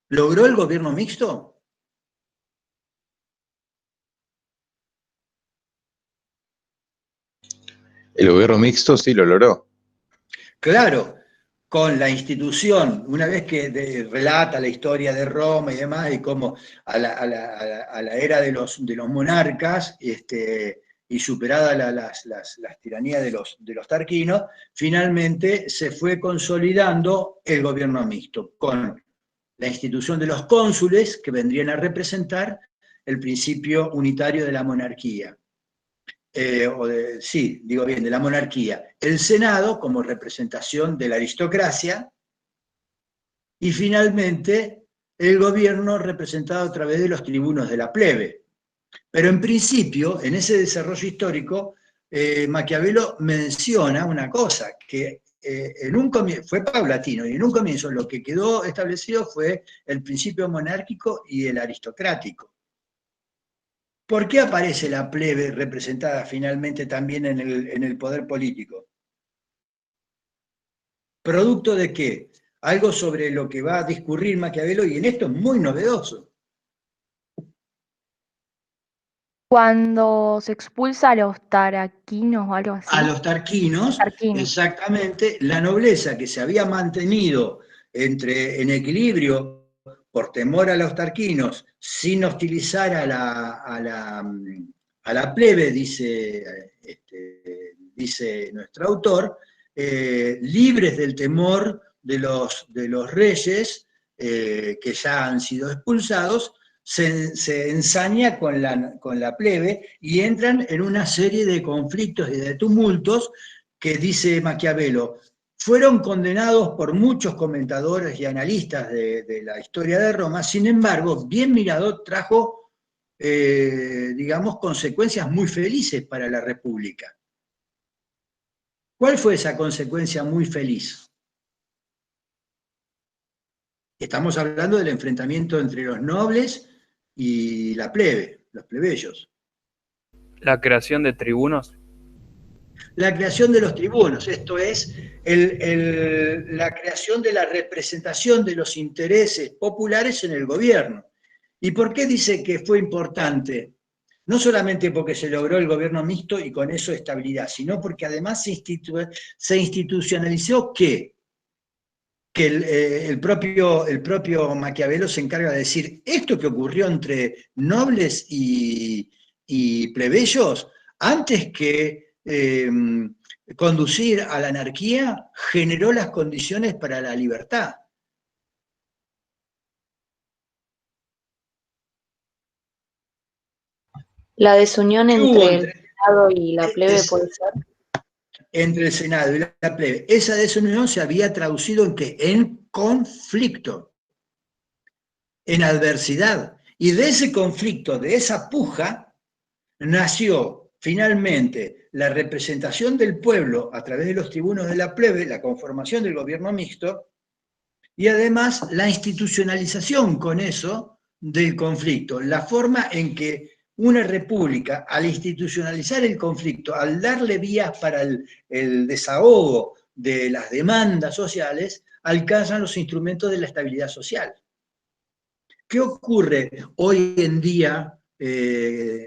¿Logró el gobierno mixto? El gobierno mixto sí lo logró. Claro, con la institución, una vez que relata la historia de Roma y demás, y cómo a la era de los monarcas, y superada las tiranías de los tarquinos, finalmente se fue consolidando el gobierno mixto, con la institución de los cónsules, que vendrían a representar el principio unitario de la monarquía. sí, digo bien, de la monarquía, el Senado como representación de la aristocracia, y finalmente el gobierno representado a través de los tribunos de la plebe. Pero en principio, en ese desarrollo histórico, Maquiavelo menciona una cosa, que en un comienzo, fue paulatino, y en un comienzo lo que quedó establecido fue el principio monárquico y el aristocrático. ¿Por qué aparece la plebe representada finalmente también en el poder político? ¿Producto de qué? Algo sobre lo que va a discurrir Maquiavelo, y en esto es muy novedoso. Cuando se expulsa a los taraquinos o algo así. A los tarquinos, Tarquinos. exactamente, la nobleza que se había mantenido en equilibrio por temor a los tarquinos, sin hostilizar a la plebe, dice nuestro autor, libres del temor de los reyes que ya han sido expulsados, se ensaña con la plebe y entran en una serie de conflictos y de tumultos que, dice Maquiavelo, fueron condenados por muchos comentadores y analistas de la historia de Roma. Sin embargo, bien mirado, trajo, digamos, consecuencias muy felices para la República. ¿Cuál fue esa consecuencia muy feliz? Estamos hablando del enfrentamiento entre los nobles y la plebe, los plebeyos. La creación de tribunos. La creación de los tribunos, esto es, la creación de la representación de los intereses populares en el gobierno. ¿Y por qué dice que fue importante? No solamente porque se logró el gobierno mixto y con eso estabilidad, sino porque además se institucionalizó que el propio Maquiavelo se encarga de decir, esto que ocurrió entre nobles y plebeyos, antes que conducir a la anarquía, generó las condiciones para la libertad. La desunión entre el Senado y la plebe puede ser. Entre el Senado y la plebe. Esa desunión se había traducido en ¿qué? En conflicto, en adversidad. Y de ese conflicto, de esa puja, nació finalmente la representación del pueblo a través de los tribunos de la plebe, la conformación del gobierno mixto, y además la institucionalización con eso del conflicto, la forma en que una república, al institucionalizar el conflicto, al darle vías para el desahogo de las demandas sociales, alcanzan los instrumentos de la estabilidad social. ¿Qué ocurre hoy en día,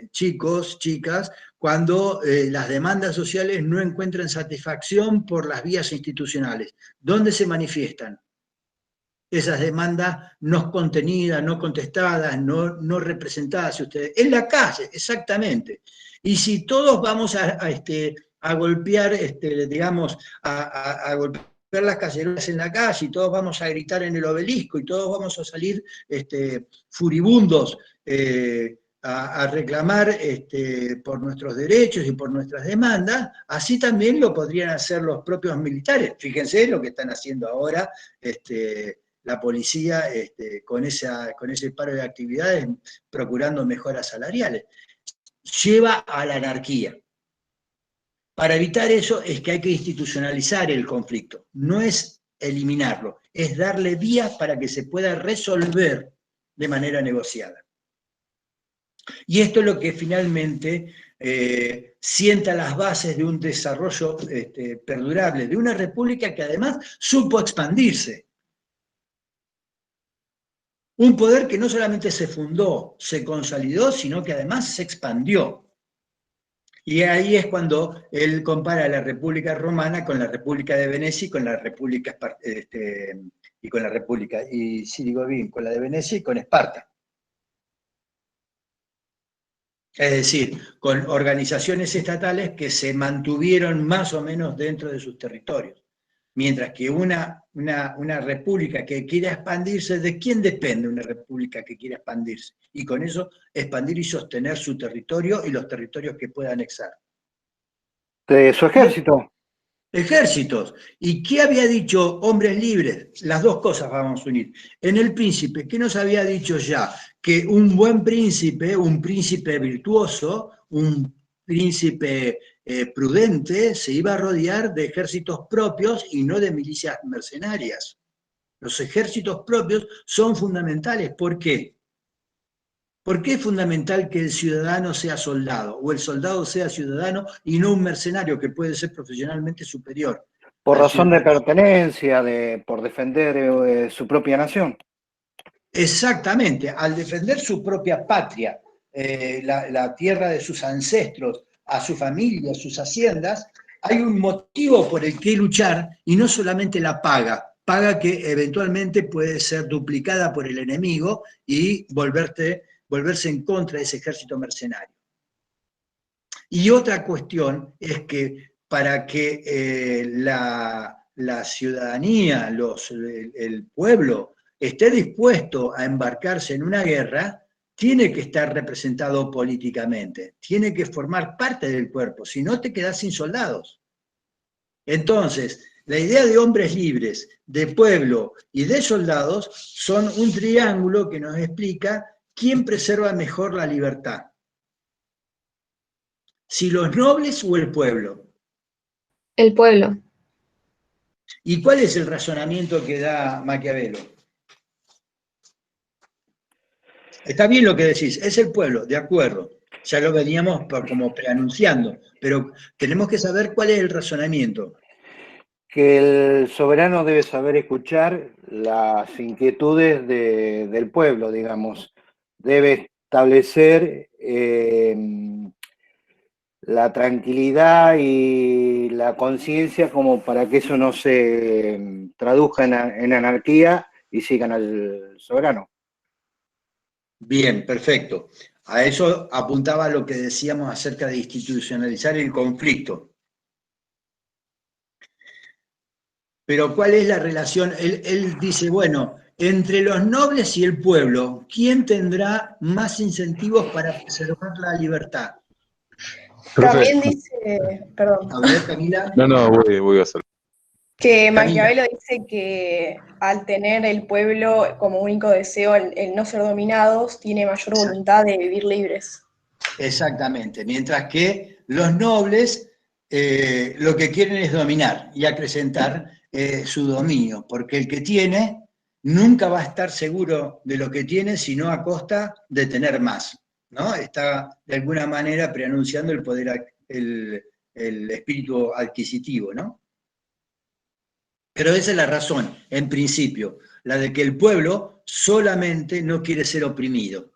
chicos, chicas, cuando las demandas sociales no encuentran satisfacción por las vías institucionales? ¿Dónde se manifiestan esas demandas no contenidas, no contestadas, no representadas? Ustedes, en la calle, exactamente. Y si todos vamos a golpear, digamos, a golpear las cacerolas en la calle, y todos vamos a gritar en el obelisco, y todos vamos a salir furibundos a reclamar por nuestros derechos y por nuestras demandas, así también lo podrían hacer los propios militares. Fíjense lo que están haciendo ahora la policía con ese paro de actividades, procurando mejoras salariales. Lleva a la anarquía. Para evitar eso es que hay que institucionalizar el conflicto, no es eliminarlo, es darle vías para que se pueda resolver de manera negociada. Y esto es lo que finalmente sienta las bases de un desarrollo perdurable, de una república que además supo expandirse. Un poder que no solamente se fundó, se consolidó, sino que además se expandió. Y ahí es cuando él compara la República Romana con la República de Venecia y con la República, y si digo bien, con la de Venecia y con Esparta. Es decir, con organizaciones estatales que se mantuvieron más o menos dentro de sus territorios. Mientras que una república que quiera expandirse, ¿de quién depende una república que quiera expandirse? Y con eso expandir y sostener su territorio y los territorios que pueda anexar. De su ejército. Ejércitos. ¿Y qué había dicho Hombres Libres? Las dos cosas vamos a unir. En El Príncipe, ¿qué nos había dicho ya? Que un buen príncipe, un príncipe virtuoso, un príncipe prudente, se iba a rodear de ejércitos propios y no de milicias mercenarias. Los ejércitos propios son fundamentales. ¿Por qué? ¿Por qué es fundamental que el ciudadano sea soldado o el soldado sea ciudadano y no un mercenario que puede ser profesionalmente superior? Por al razón de ciudadano? pertenencia, por defender su propia nación. Exactamente, al defender su propia patria, la tierra de sus ancestros, a su familia, a sus haciendas, hay un motivo por el que luchar y no solamente la paga que eventualmente puede ser duplicada por el enemigo y volverse en contra de ese ejército mercenario. Y otra cuestión es que para que la ciudadanía, el pueblo, esté dispuesto a embarcarse en una guerra, tiene que estar representado políticamente, tiene que formar parte del cuerpo, si no te quedás sin soldados. Entonces, la idea de hombres libres, de pueblo y de soldados son un triángulo que nos explica quién preserva mejor la libertad. Si los nobles o el pueblo. El pueblo. ¿Y cuál es el razonamiento que da Maquiavelo? Está bien lo que decís, es el pueblo, de acuerdo. Ya lo veníamos como preanunciando, pero tenemos que saber cuál es el razonamiento. Que el soberano debe saber escuchar las inquietudes del pueblo, digamos. Debe establecer la tranquilidad y la conciencia como para que eso no se traduzca en anarquía y sigan al soberano. Bien, perfecto. A eso apuntaba lo que decíamos acerca de institucionalizar el conflicto. Pero ¿cuál es la relación? Él dice, bueno, entre los nobles y el pueblo, ¿quién tendrá más incentivos para preservar la libertad? También dice, perdón, A ver, Camila. No, voy a hacer. que Camila. Maquiavelo dice que al tener el pueblo como único deseo el no ser dominados, tiene mayor voluntad de vivir libres. Exactamente, mientras que los nobles lo que quieren es dominar y acrecentar su dominio, porque el que tiene nunca va a estar seguro de lo que tiene, sino a costa de tener más, ¿no? Está de alguna manera preanunciando el poder, el espíritu adquisitivo, ¿no? Pero esa es la razón, en principio, la de que el pueblo solamente no quiere ser oprimido.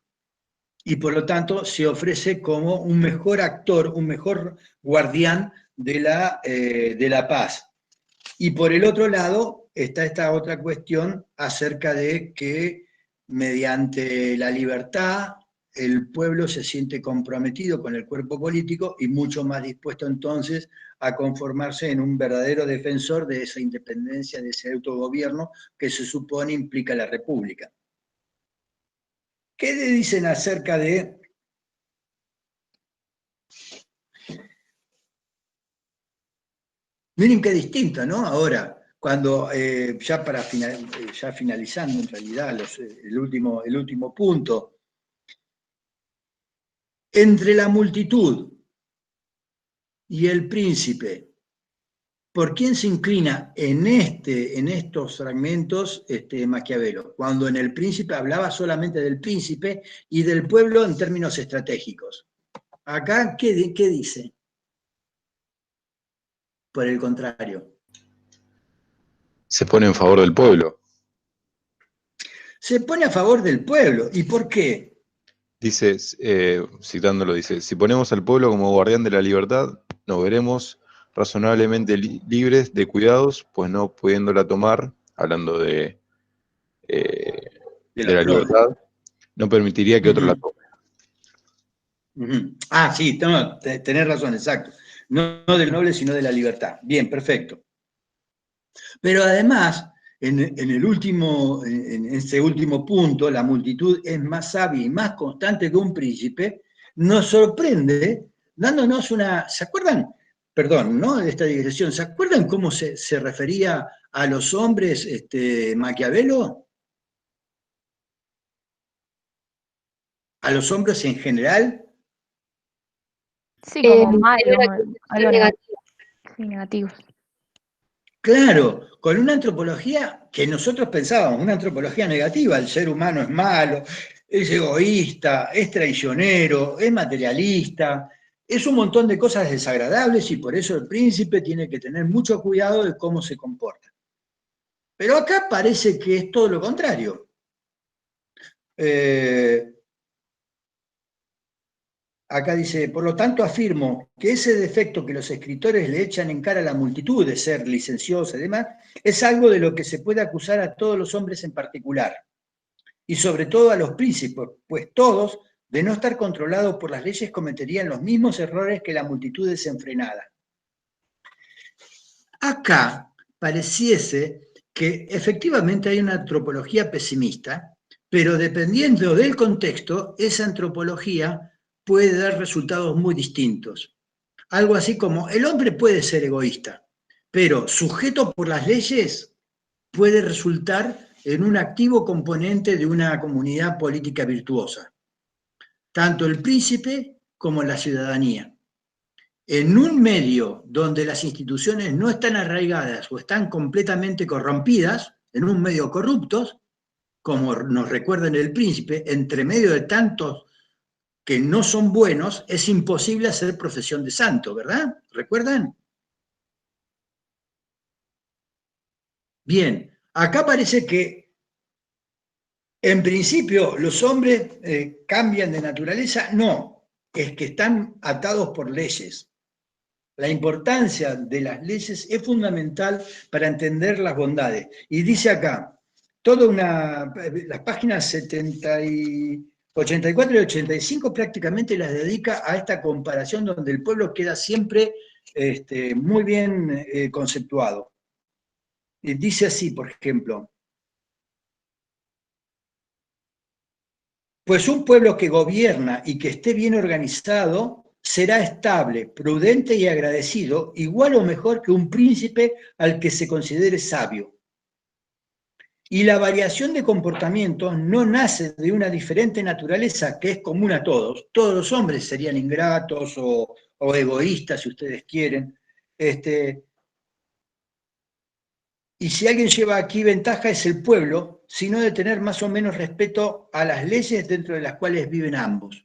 Y por lo tanto se ofrece como un mejor actor, un mejor guardián de la paz. Y por el otro lado está esta otra cuestión acerca de que mediante la libertad el pueblo se siente comprometido con el cuerpo político y mucho más dispuesto entonces a conformarse en un verdadero defensor de esa independencia, de ese autogobierno que se supone implica la república. ¿Qué le dicen acerca de miren qué distinto, ¿no? Ahora, cuando ya finalizando en realidad el último punto, entre la multitud y el príncipe, ¿por quién se inclina en estos fragmentos Maquiavelo? Cuando en El Príncipe hablaba solamente del príncipe y del pueblo en términos estratégicos. Acá, ¿qué dice? Por el contrario. Se pone en favor del pueblo. Se pone a favor del pueblo. ¿Y por qué? Dice, citándolo, dice, si ponemos al pueblo como guardián de la libertad, nos veremos razonablemente libres de cuidados, pues no pudiéndola tomar, hablando de la libertad, no permitiría que otro la tome. Ah, sí, tenés razón, exacto. No del noble, sino de la libertad. Bien, perfecto. Pero además, en este último punto, la multitud es más sabia y más constante que un príncipe, nos sorprende dándonos ¿se acuerdan? perdón, ¿no? Esta digresión. ¿Se acuerdan cómo se refería a los hombres Maquiavelo? ¿A los hombres en general? Sí, como Era malos, algo negativo. sí, negativos. Claro, con una antropología que nosotros pensábamos, una antropología negativa, el ser humano es malo, es egoísta, es traicionero, es materialista, es un montón de cosas desagradables y por eso el príncipe tiene que tener mucho cuidado de cómo se comporta. Pero acá parece que es todo lo contrario. Acá dice, por lo tanto afirmo que ese defecto que los escritores le echan en cara a la multitud de ser licenciosa y demás, es algo de lo que se puede acusar a todos los hombres en particular, y sobre todo a los príncipes, pues todos, de no estar controlados por las leyes, cometerían los mismos errores que la multitud desenfrenada. Acá pareciese que efectivamente hay una antropología pesimista, pero dependiendo del contexto, esa antropología puede dar resultados muy distintos. Algo así como, el hombre puede ser egoísta, pero sujeto por las leyes puede resultar en un activo componente de una comunidad política virtuosa, tanto el príncipe como la ciudadanía. En un medio donde las instituciones no están arraigadas o están completamente corrompidas, en un medio corruptos, como nos recuerda en El Príncipe, entre medio de tantos que no son buenos, es imposible hacer profesión de santo, ¿verdad? ¿Recuerdan? Bien, acá parece que en principio los hombres cambian de naturaleza. No, es que están atados por leyes. La importancia de las leyes es fundamental para entender las bondades. Y dice acá, las páginas 84 y 85 prácticamente las dedica a esta comparación donde el pueblo queda siempre muy bien conceptuado. Y dice así, por ejemplo, pues un pueblo que gobierna y que esté bien organizado será estable, prudente y agradecido, igual o mejor que un príncipe al que se considere sabio. Y la variación de comportamientos no nace de una diferente naturaleza que es común a todos. Todos los hombres serían ingratos o egoístas, si ustedes quieren. Y si alguien lleva aquí ventaja es el pueblo, sino de tener más o menos respeto a las leyes dentro de las cuales viven ambos.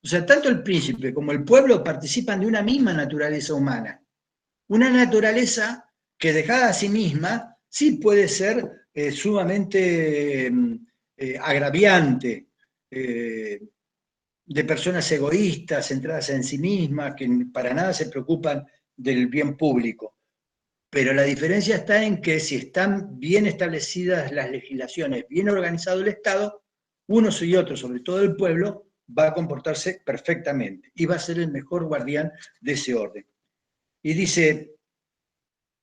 O sea, tanto el príncipe como el pueblo participan de una misma naturaleza humana. Una naturaleza que dejada a sí misma sí puede ser sumamente agraviante, de personas egoístas, centradas en sí mismas, que para nada se preocupan del bien público. Pero la diferencia está en que si están bien establecidas las legislaciones, bien organizado el Estado, unos y otros, sobre todo el pueblo, va a comportarse perfectamente y va a ser el mejor guardián de ese orden. Y dice,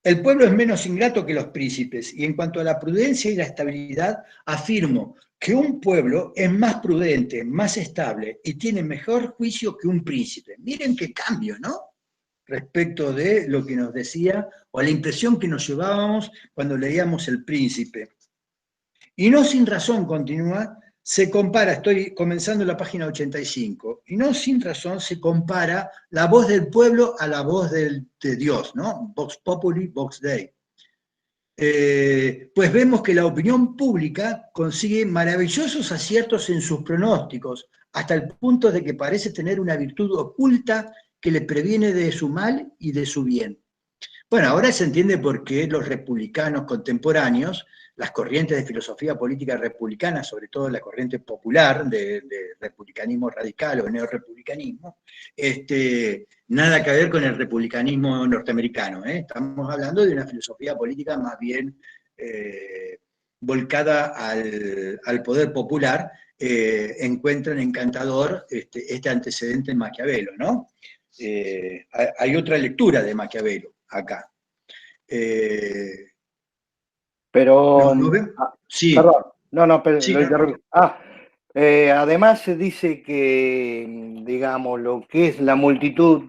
el pueblo es menos ingrato que los príncipes, y en cuanto a la prudencia y la estabilidad, afirmo que un pueblo es más prudente, más estable y tiene mejor juicio que un príncipe. Miren qué cambio, ¿no? Respecto de lo que nos decía, o la impresión que nos llevábamos cuando leíamos El Príncipe. Y no sin razón, continúa, se compara, estoy comenzando la página 85, y no sin razón se compara la voz del pueblo a la voz de Dios, ¿no? Vox Populi, Vox Dei. Pues vemos que la opinión pública consigue maravillosos aciertos en sus pronósticos, hasta el punto de que parece tener una virtud oculta que le previene de su mal y de su bien. Bueno, ahora se entiende por qué los republicanos contemporáneos, las corrientes de filosofía política republicana, sobre todo la corriente popular de republicanismo radical o neorepublicanismo, nada que ver con el republicanismo norteamericano. Estamos hablando de una filosofía política más bien volcada al poder popular, encuentran encantador este antecedente en Maquiavelo, ¿no? Hay otra lectura de Maquiavelo acá. Pero, sí. Perdón, pero Sí, lo interrumpí. Además se dice que, digamos, lo que es la multitud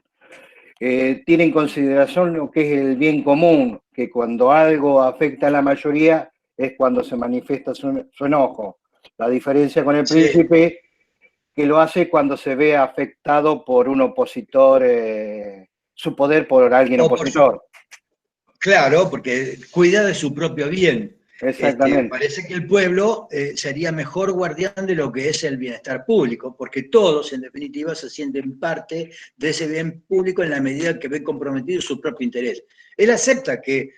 tiene en consideración lo que es el bien común, que cuando algo afecta a la mayoría es cuando se manifiesta su enojo. La diferencia con el príncipe, que lo hace cuando se ve afectado por un opositor, su poder por alguien opositor. Claro, porque cuida de su propio bien. Exactamente. Parece que el pueblo sería mejor guardián de lo que es el bienestar público, porque todos, en definitiva, se sienten parte de ese bien público en la medida que ven comprometido su propio interés. Él acepta que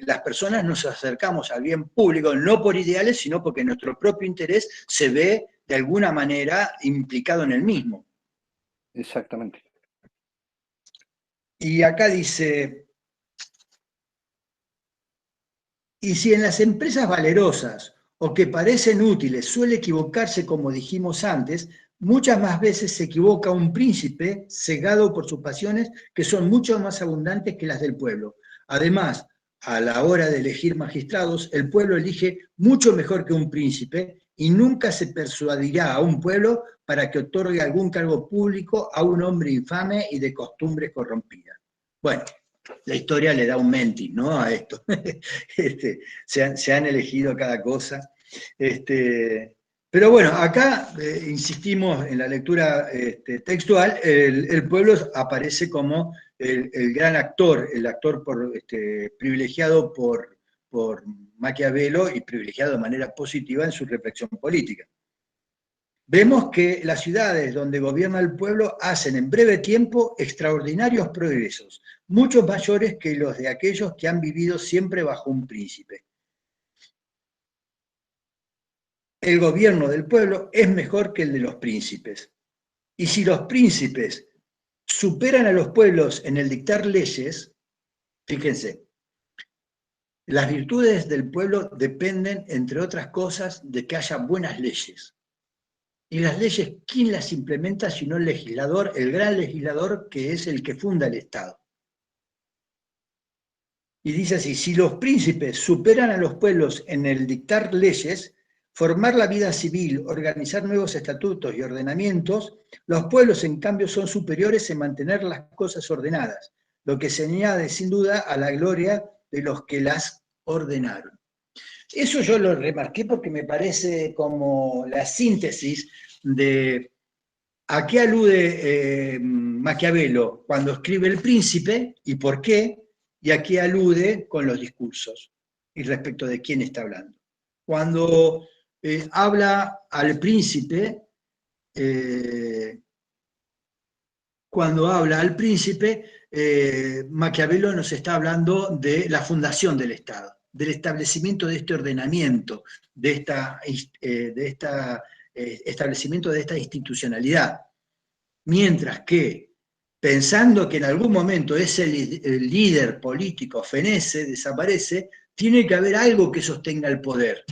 las personas nos acercamos al bien público no por ideales, sino porque nuestro propio interés se ve de alguna manera implicado en el mismo. Exactamente. Y acá dice... Y si en las empresas valerosas o que parecen útiles suele equivocarse, como dijimos antes, muchas más veces se equivoca un príncipe cegado por sus pasiones que son mucho más abundantes que las del pueblo. Además, a la hora de elegir magistrados, el pueblo elige mucho mejor que un príncipe y nunca se persuadirá a un pueblo para que otorgue algún cargo público a un hombre infame y de costumbres corrompidas. Bueno, la historia le da un menti, ¿no? A esto. Se han elegido cada cosa. Pero bueno, acá insistimos en la lectura textual, el pueblo aparece como el gran actor, el actor privilegiado por Maquiavelo y privilegiado de manera positiva en su reflexión política. Vemos que las ciudades donde gobierna el pueblo hacen en breve tiempo extraordinarios progresos, mucho mayores que los de aquellos que han vivido siempre bajo un príncipe. El gobierno del pueblo es mejor que el de los príncipes. Y si los príncipes superan a los pueblos en el dictar leyes, fíjense, las virtudes del pueblo dependen, entre otras cosas, de que haya buenas leyes. Y las leyes, ¿quién las implementa sino el legislador, el gran legislador que es el que funda el Estado? Y dice así, si los príncipes superan a los pueblos en el dictar leyes, formar la vida civil, organizar nuevos estatutos y ordenamientos, los pueblos en cambio son superiores en mantener las cosas ordenadas, lo que se añade sin duda a la gloria de los que las ordenaron. Eso yo lo remarqué porque me parece como la síntesis de a qué alude Maquiavelo cuando escribe El Príncipe y por qué, y a qué alude con los discursos y respecto de quién está hablando. Cuando habla al príncipe, Maquiavelo nos está hablando de la fundación del Estado, del establecimiento de este ordenamiento, de establecimiento de esta institucionalidad. Mientras que, pensando que en algún momento ese líder político fenece, desaparece, tiene que haber algo que sostenga el poder.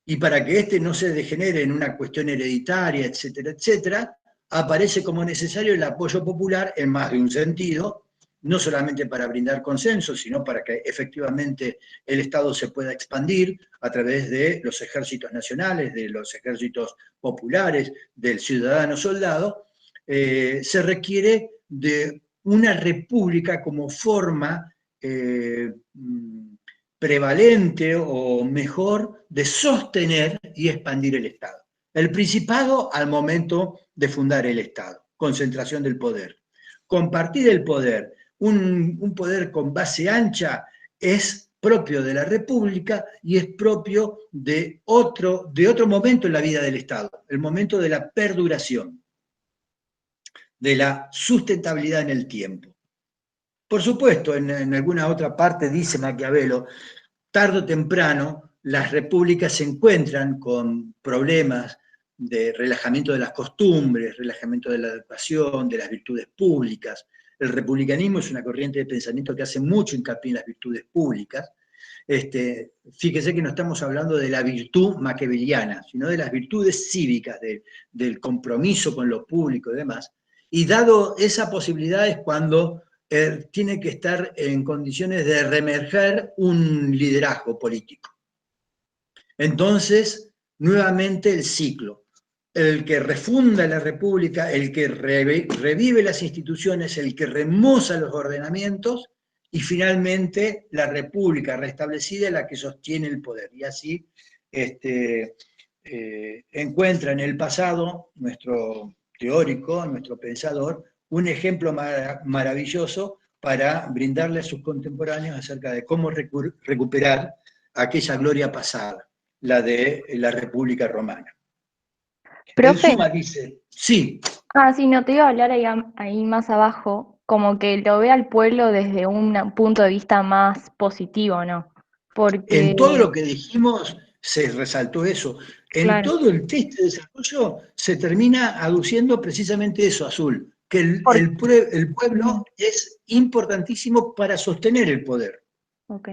Y para que éste no se degenere en una cuestión hereditaria, etcétera, etcétera, aparece como necesario el apoyo popular en más de un sentido, no solamente para brindar consenso, sino para que efectivamente el Estado se pueda expandir a través de los ejércitos nacionales, de los ejércitos populares, del ciudadano soldado. Se requiere de una república como forma prevalente o mejor de sostener y expandir el Estado. El principado al momento de fundar el Estado, concentración del poder. Compartir el poder, un poder con base ancha es propio de la República y es propio de otro momento en la vida del Estado, el momento de la perduración, de la sustentabilidad en el tiempo. Por supuesto, en alguna otra parte dice Maquiavelo, tarde o temprano las repúblicas se encuentran con problemas de relajamiento de las costumbres, relajamiento de la educación, de las virtudes públicas. El republicanismo es una corriente de pensamiento que hace mucho hincapié en las virtudes públicas. Fíjese que no estamos hablando de la virtud maquiaveliana, sino de las virtudes cívicas, del compromiso con lo público y demás. Y dado esa posibilidad es cuando tiene que estar en condiciones de reemerger un liderazgo político. Entonces, nuevamente el ciclo. el que refunda la República, el que revive las instituciones, el que remoza los ordenamientos, y finalmente la República restablecida es la que sostiene el poder. Y así encuentra en el pasado nuestro teórico, nuestro pensador, un ejemplo maravilloso para brindarle a sus contemporáneos acerca de cómo recuperar aquella gloria pasada, la de la República Romana. En Profe, suma dice, sí, sí, no, te iba a hablar ahí más abajo, como que lo ve al pueblo desde un punto de vista más positivo, ¿no? Porque, en todo lo que dijimos se resaltó eso. En claro, todo el texto de desarrollo se termina aduciendo precisamente eso, Azul, que por- el pueblo es importantísimo para sostener el poder. ok.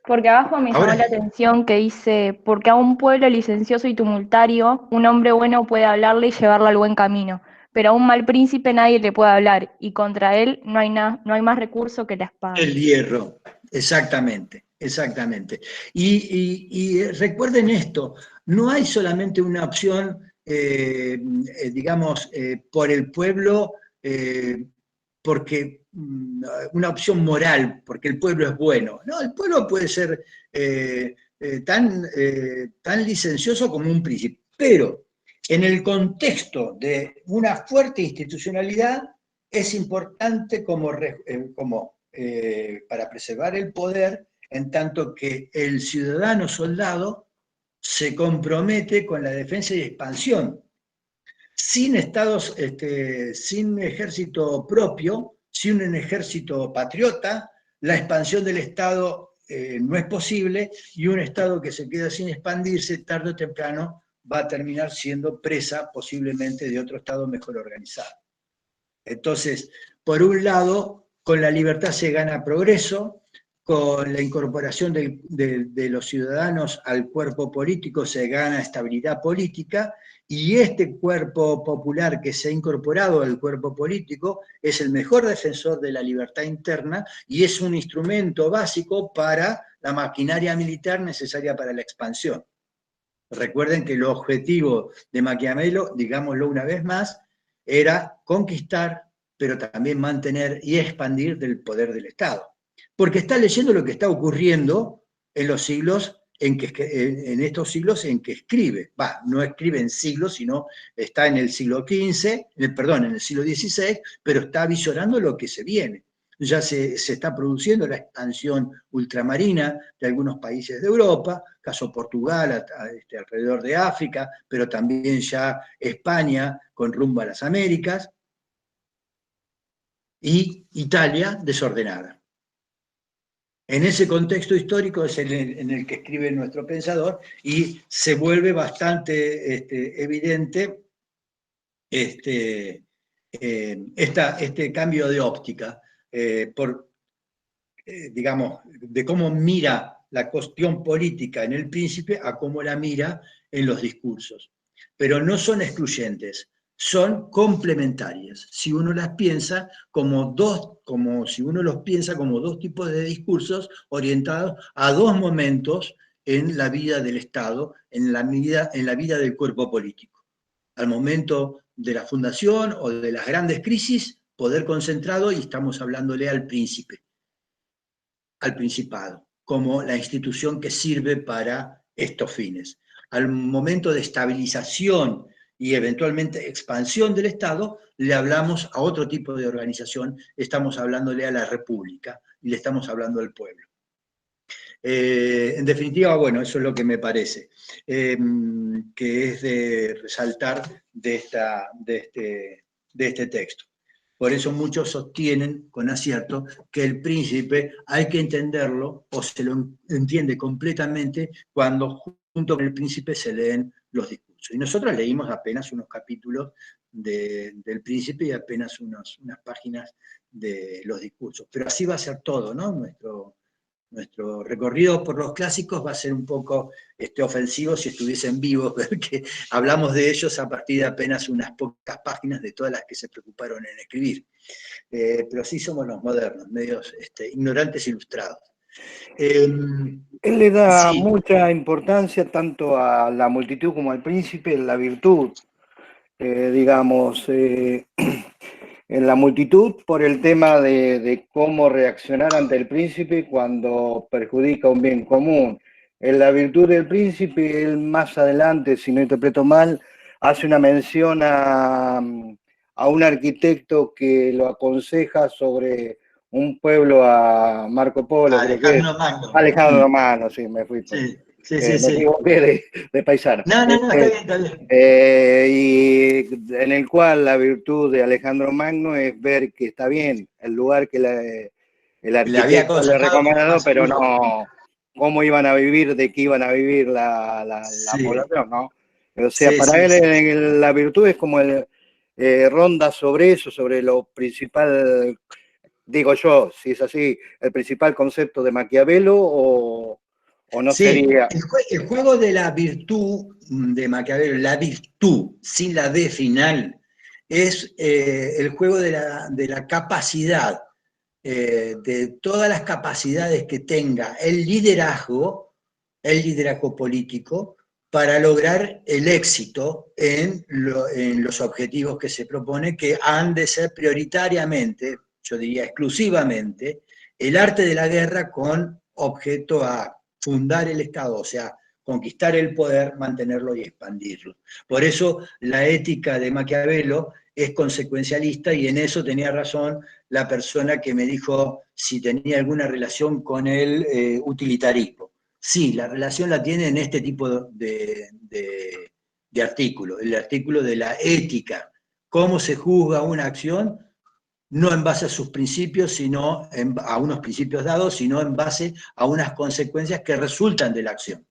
Porque abajo me llamó Ahora, la atención que dice, porque a un pueblo licencioso y tumultario, un hombre bueno puede hablarle y llevarlo al buen camino, pero a un mal príncipe nadie le puede hablar, y contra él no hay más recurso que la espada. el hierro, exactamente, exactamente. Y recuerden esto, no hay solamente una opción, digamos, por el pueblo, porque una opción moral, porque el pueblo es bueno. No, el pueblo puede ser tan licencioso como un príncipe, pero en el contexto de una fuerte institucionalidad es importante para preservar el poder, en tanto que el ciudadano soldado se compromete con la defensa y expansión. Sin sin ejército propio, sin un ejército patriota, la expansión del Estado no es posible, y un Estado que se queda sin expandirse, tarde o temprano, va a terminar siendo presa posiblemente de otro Estado mejor organizado. Entonces, por un lado, con la libertad se gana progreso, con la incorporación de los ciudadanos al cuerpo político se gana estabilidad política, y este cuerpo popular que se ha incorporado al cuerpo político es el mejor defensor de la libertad interna y es un instrumento básico para la maquinaria militar necesaria para la expansión. Recuerden que el objetivo de Maquiavelo, digámoslo una vez más, era conquistar, pero también mantener y expandir del poder del Estado. Porque está leyendo lo que está ocurriendo en los siglos en estos siglos en que escribe. No escribe en siglos, sino está en el siglo XV, en el siglo XVI, pero está visionando lo que se viene. Ya se está produciendo la expansión ultramarina de algunos países de Europa, caso Portugal, alrededor de África, pero también ya España con rumbo a las Américas, y Italia desordenada. En ese contexto histórico es en el que escribe nuestro pensador, y se vuelve bastante evidente este cambio de óptica, digamos, de cómo mira la cuestión política en el príncipe a cómo la mira en los discursos. Pero no son excluyentes, son complementarias. Si uno las piensa si uno los piensa como dos tipos de discursos orientados a dos momentos en la vida del Estado, en la vida del cuerpo político. Al momento de la fundación o de las grandes crisis, poder concentrado, y estamos hablándole al príncipe, al principado, como la institución que sirve para estos fines. Al momento de estabilización y eventualmente expansión del Estado, le hablamos a otro tipo de organización, estamos hablándole a la República y le estamos hablando al pueblo. En definitiva, bueno, eso es lo que me parece, que es de resaltar de este texto. Por eso muchos sostienen con acierto que el príncipe hay que entenderlo, o se lo entiende completamente, cuando junto con el príncipe se leen los discursos. Y nosotros leímos apenas unos capítulos del príncipe y apenas unas páginas de los discursos. Pero así va a ser todo, ¿no? Nuestro recorrido por los clásicos va a ser un poco ofensivo si estuviesen vivos, porque hablamos de ellos a partir de apenas unas pocas páginas de todas las que se preocuparon en escribir. Pero sí somos los modernos, medios ignorantes ilustrados. Él le da Sí, mucha importancia tanto a la multitud como al príncipe, la virtud, digamos, en la multitud por el tema de cómo reaccionar ante el príncipe cuando perjudica un bien común. En La virtud del príncipe, él más adelante, si no interpreto mal, hace una mención a un arquitecto que lo aconseja sobre un pueblo, a Marco Polo, creo que es. Alejandro Magno. Alejandro Magno, sí, me fui. Sí, Me equivoqué de paisano. No, está bien, está bien. Y en el cual la virtud de Alejandro Magno es ver que está bien el lugar que el arquitecto le recomendó, pero no cómo iban a vivir, de qué iban a vivir la población, ¿no? O sea, para él la virtud es como ronda sobre eso, sobre lo principal, digo yo, si es así, el principal concepto de Maquiavelo o no sería. El juego de la virtud de Maquiavelo, la virtud sin la D final, es el juego de la capacidad, de todas las capacidades que tenga el liderazgo político para lograr el éxito en los objetivos que se propone, que han de ser prioritariamente, yo diría exclusivamente, el arte de la guerra con objeto a fundar el Estado, o sea, conquistar el poder, mantenerlo y expandirlo. Por eso la ética de Maquiavelo es consecuencialista, y en eso tenía razón la persona que me dijo si tenía alguna relación con el utilitarismo. Sí, la relación la tiene en este tipo de artículo, el artículo de la ética, cómo se juzga una acción, no en base a sus principios, sino a unos principios dados, sino en base a unas consecuencias que resultan de la acción.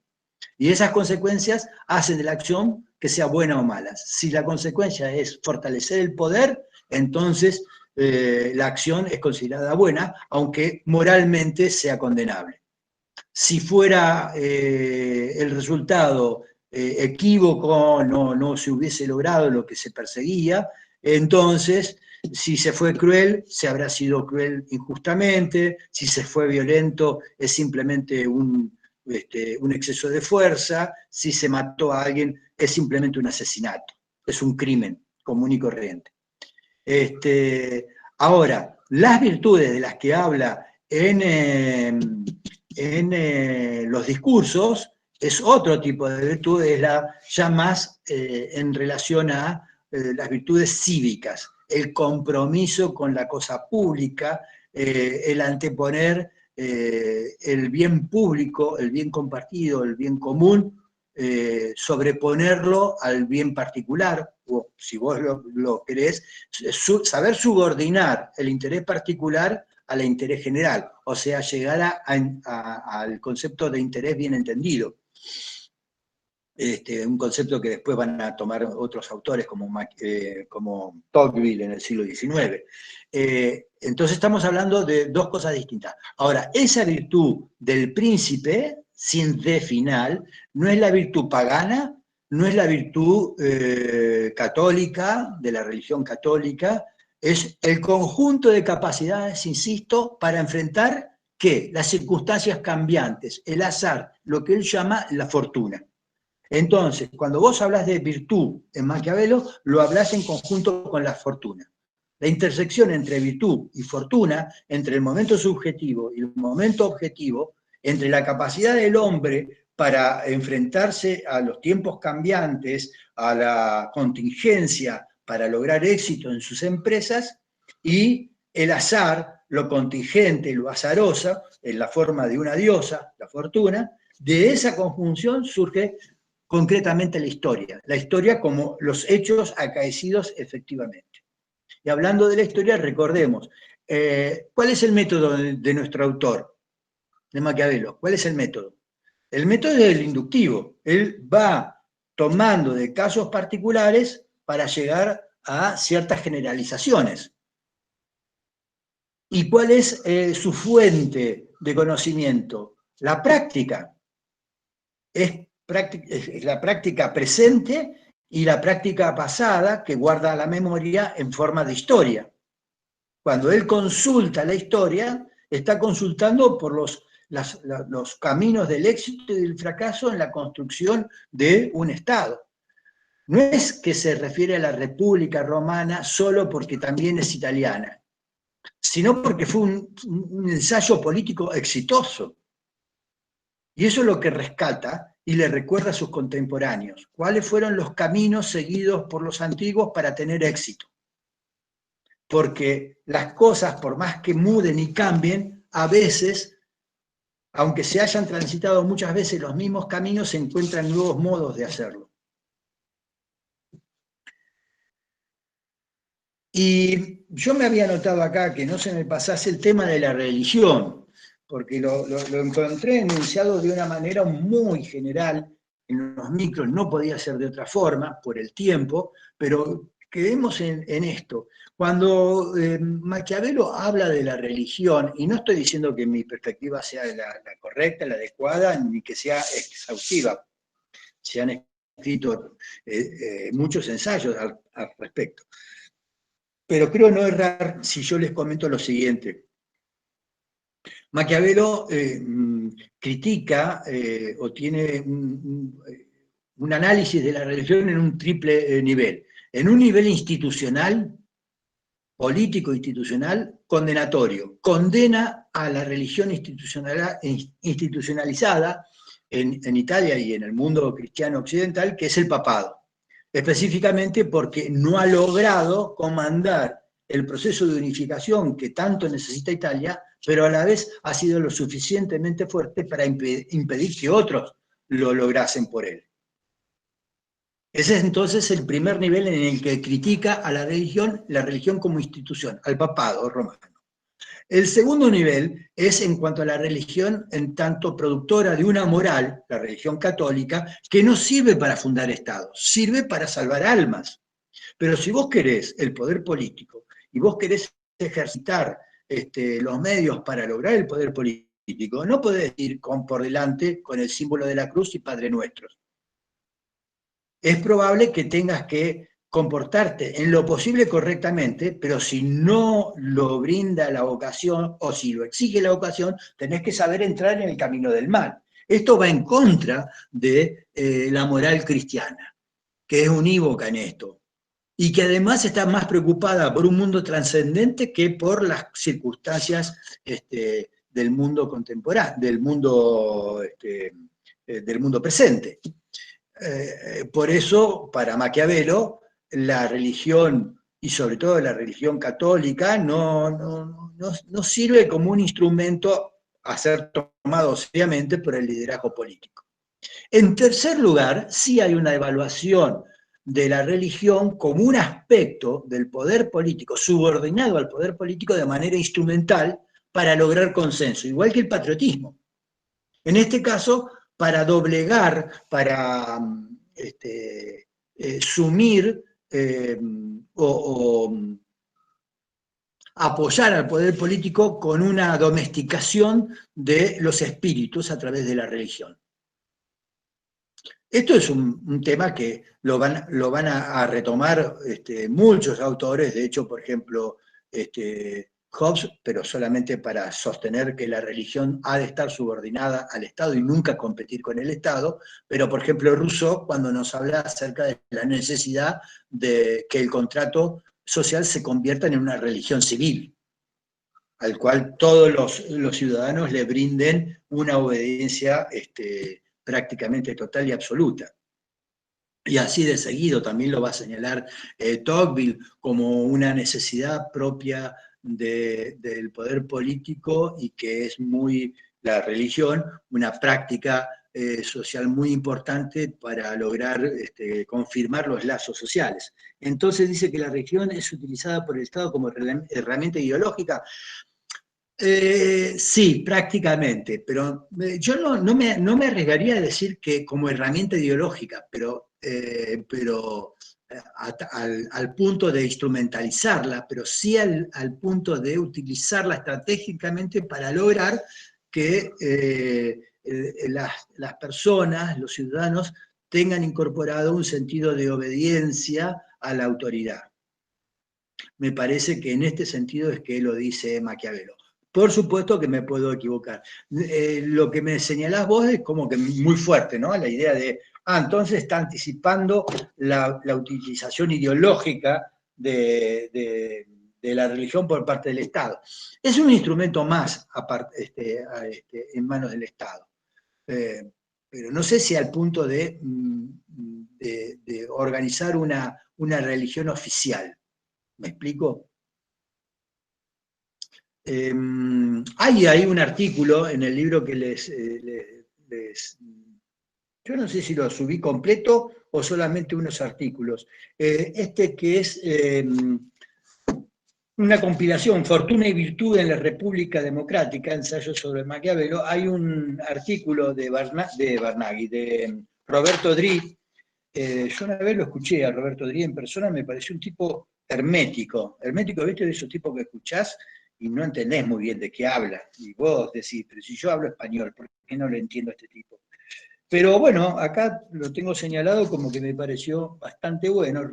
Y esas consecuencias hacen de la acción que sea buena o mala. Si la consecuencia es fortalecer el poder, entonces la acción es considerada buena, aunque moralmente sea condenable. Si fuera el resultado equívoco, no se hubiese logrado lo que se perseguía, entonces, si se fue cruel, se habrá sido cruel injustamente; si se fue violento, es simplemente un exceso de fuerza; si se mató a alguien, es simplemente un asesinato, es un crimen común y corriente. Ahora, las virtudes de las que habla en los discursos es otro tipo de virtud, es ya más en relación a las virtudes cívicas, el compromiso con la cosa pública, el anteponer el bien público, el bien compartido, el bien común, sobreponerlo al bien particular, o si vos lo querés, saber subordinar el interés particular al interés general, o sea, llegar al concepto de interés bien entendido. Un concepto que después van a tomar otros autores como Tocqueville en el siglo XIX. Entonces estamos hablando de dos cosas distintas. Ahora, esa virtud del príncipe, sin D final, no es la virtud pagana, no es la virtud católica, de la religión católica, es el conjunto de capacidades, insisto, para enfrentar, ¿qué? Las circunstancias cambiantes, el azar, lo que él llama la fortuna. Entonces, cuando vos hablas de virtud en Maquiavelo, lo hablas en conjunto con la fortuna. La intersección entre virtud y fortuna, entre el momento subjetivo y el momento objetivo, entre la capacidad del hombre para enfrentarse a los tiempos cambiantes, a la contingencia para lograr éxito en sus empresas, y el azar, lo contingente, lo azaroso, en la forma de una diosa, la fortuna. De esa conjunción surge concretamente la historia como los hechos acaecidos efectivamente. Y hablando de la historia, recordemos, ¿cuál es el método de nuestro autor, de Maquiavelo? ¿Cuál es el método? El método es el inductivo. Él va tomando de casos particulares para llegar a ciertas generalizaciones. ¿Y cuál es su fuente de conocimiento? La práctica. Es la práctica presente y la práctica pasada, que guarda la memoria en forma de historia. Cuando él consulta la historia, está consultando por los caminos del éxito y del fracaso en la construcción de un Estado. No es que se refiere a la República Romana solo porque también es italiana, sino porque fue un ensayo político exitoso. Y eso es lo que rescata y le recuerda a sus contemporáneos. ¿Cuáles fueron los caminos seguidos por los antiguos para tener éxito? Porque las cosas, por más que muden y cambien, a veces, aunque se hayan transitado muchas veces los mismos caminos, se encuentran nuevos modos de hacerlo. Y yo me había notado acá que no se me pasase el tema de la religión, porque lo encontré enunciado de una manera muy general, en los micros no podía ser de otra forma, por el tiempo, pero quedemos en esto. Cuando Maquiavelo habla de la religión, y no estoy diciendo que mi perspectiva sea la correcta, la adecuada, ni que sea exhaustiva, se han escrito muchos ensayos al respecto. Pero creo no errar si yo les comento lo siguiente. Maquiavelo critica o tiene un análisis de la religión en un triple nivel. En un nivel institucional, político institucional, condenatorio. Condena a la religión institucionalizada en Italia y en el mundo cristiano occidental, que es el papado. Específicamente porque no ha logrado comandar el proceso de unificación que tanto necesita Italia, pero a la vez ha sido lo suficientemente fuerte para impedir que otros lo lograsen por él. Ese es entonces el primer nivel en el que critica a la religión como institución, al papado romano. El segundo nivel es en cuanto a la religión en tanto productora de una moral, la religión católica, que no sirve para fundar estados, sirve para salvar almas. Pero si vos querés el poder político y vos querés ejercitar los medios para lograr el poder político, no podés ir por delante con el símbolo de la cruz y Padre Nuestros. Es probable que tengas que comportarte en lo posible correctamente, pero si no lo brinda la vocación o si lo exige la vocación, tenés que saber entrar en el camino del mal. Esto va en contra de la moral cristiana, que es unívoca en esto, y que además está más preocupada por un mundo trascendente que por las circunstancias del mundo contemporáneo, del mundo presente. Por eso, para Maquiavelo, la religión, y sobre todo la religión católica, no sirve como un instrumento a ser tomado seriamente por el liderazgo político. En tercer lugar, sí hay una evaluación de la religión como un aspecto del poder político, subordinado al poder político de manera instrumental para lograr consenso, igual que el patriotismo. En este caso, para doblegar, para sumir o apoyar al poder político con una domesticación de los espíritus a través de la religión. Esto es un tema que lo van a retomar muchos autores, de hecho, por ejemplo, Hobbes, pero solamente para sostener que la religión ha de estar subordinada al Estado y nunca competir con el Estado, pero por ejemplo Rousseau cuando nos habla acerca de la necesidad de que el contrato social se convierta en una religión civil, al cual todos los ciudadanos le brinden una obediencia prácticamente total y absoluta. Y así de seguido también lo va a señalar Tocqueville como una necesidad propia del poder político y que es la religión, una práctica social muy importante para lograr confirmar los lazos sociales. Entonces dice que la religión es utilizada por el Estado como herramienta ideológica. Sí, prácticamente, pero yo no me arriesgaría a decir que como herramienta ideológica, pero al punto de instrumentalizarla, pero sí al punto de utilizarla estratégicamente para lograr que las personas, los ciudadanos, tengan incorporado un sentido de obediencia a la autoridad. Me parece que en este sentido es que lo dice Maquiavelo. Por supuesto que me puedo equivocar. Lo que me señalás vos es como que muy fuerte, ¿no? La idea de, entonces está anticipando la utilización ideológica de la religión por parte del Estado. Es un instrumento más en manos del Estado. Pero no sé si al punto de organizar una religión oficial. ¿Me explico? Hay un artículo en el libro que yo no sé si lo subí completo o solamente unos artículos. Que es una compilación, Fortuna y Virtud en la República Democrática, ensayo sobre Maquiavelo. Hay un artículo de Barnaghi, de Roberto Dri. Yo una vez lo escuché a Roberto Dri en persona, me pareció un tipo hermético. Hermético, ¿viste? De esos tipos que escuchás y no entendés muy bien de qué habla. Y vos decís, pero si yo hablo español, ¿por qué no lo entiendo a este tipo? Pero bueno, acá lo tengo señalado como que me pareció bastante bueno.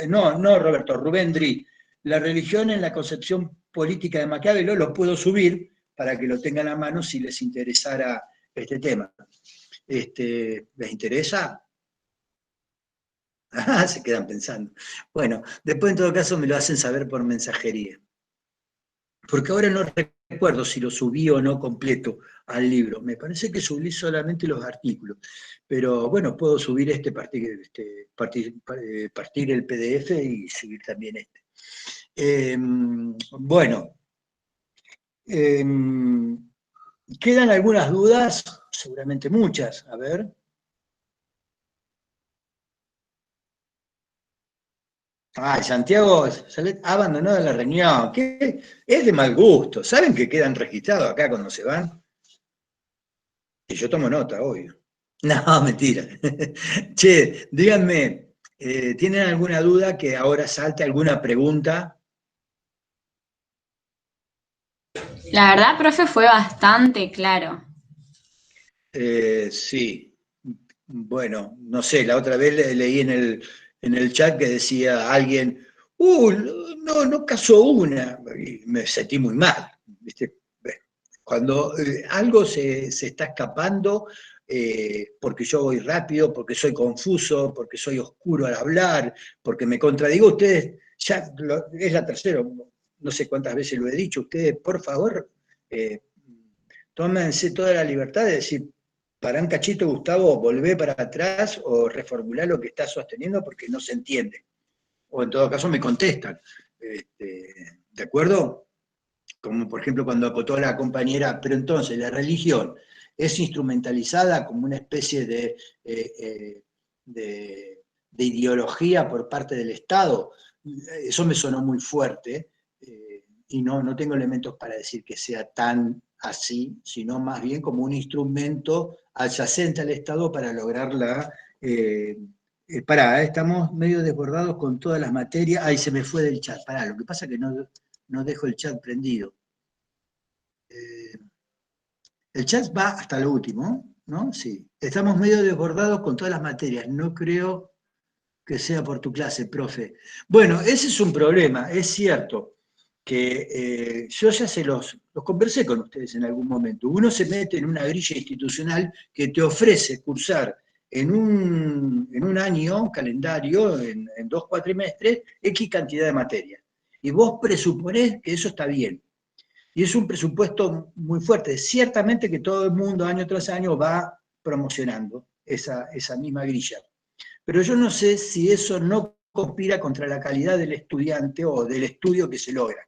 No Roberto, Rubén Dri. La religión en la concepción política de Maquiavelo, lo puedo subir para que lo tengan a mano si les interesara este tema. ¿Les interesa? Se quedan pensando. Bueno, después en todo caso me lo hacen saber por mensajería. Porque ahora no recuerdo si lo subí o no completo al libro. Me parece que subí solamente los artículos. Pero bueno, puedo subir partir el PDF y subir también este. Bueno. ¿Quedan algunas dudas? Seguramente muchas. A ver. Santiago ha abandonado la reunión. ¿Qué? Es de mal gusto. ¿Saben que quedan registrados acá cuando se van? Y yo tomo nota, obvio. No, mentira. Che, díganme, ¿tienen alguna duda que ahora salte, alguna pregunta? La verdad, profe, fue bastante claro. Sí. Bueno, no sé, la otra vez leí en el chat que decía alguien, no casó una, y me sentí muy mal, ¿viste? Cuando algo se está escapando, porque yo voy rápido, porque soy confuso, porque soy oscuro al hablar, porque me contradigo, ustedes, ya es la tercera, no sé cuántas veces lo he dicho, ustedes, por favor, tómense toda la libertad de decir, para un cachito, Gustavo, volvé para atrás o reformular lo que estás sosteniendo porque no se entiende. O en todo caso me contestan. ¿De acuerdo? Como por ejemplo cuando acotó a la compañera, pero entonces la religión es instrumentalizada como una especie de ideología por parte del Estado. Eso me sonó muy fuerte y no tengo elementos para decir que sea tan así, sino más bien como un instrumento adyacente al Estado para lograr la... estamos medio desbordados con todas las materias. Ahí se me fue del chat. Lo que pasa es que no dejo el chat prendido. El chat va hasta lo último, ¿no? Sí. Estamos medio desbordados con todas las materias. No creo que sea por tu clase, profe. Bueno, ese es un problema, es cierto que yo ya los conversé con ustedes en algún momento. Uno se mete en una grilla institucional que te ofrece cursar en un año, calendario, en 2 cuatrimestres, X cantidad de materias. Y vos presuponés que eso está bien. Y es un presupuesto muy fuerte. Ciertamente que todo el mundo, año tras año, va promocionando esa misma grilla. Pero yo no sé si eso no conspira contra la calidad del estudiante o del estudio que se logra.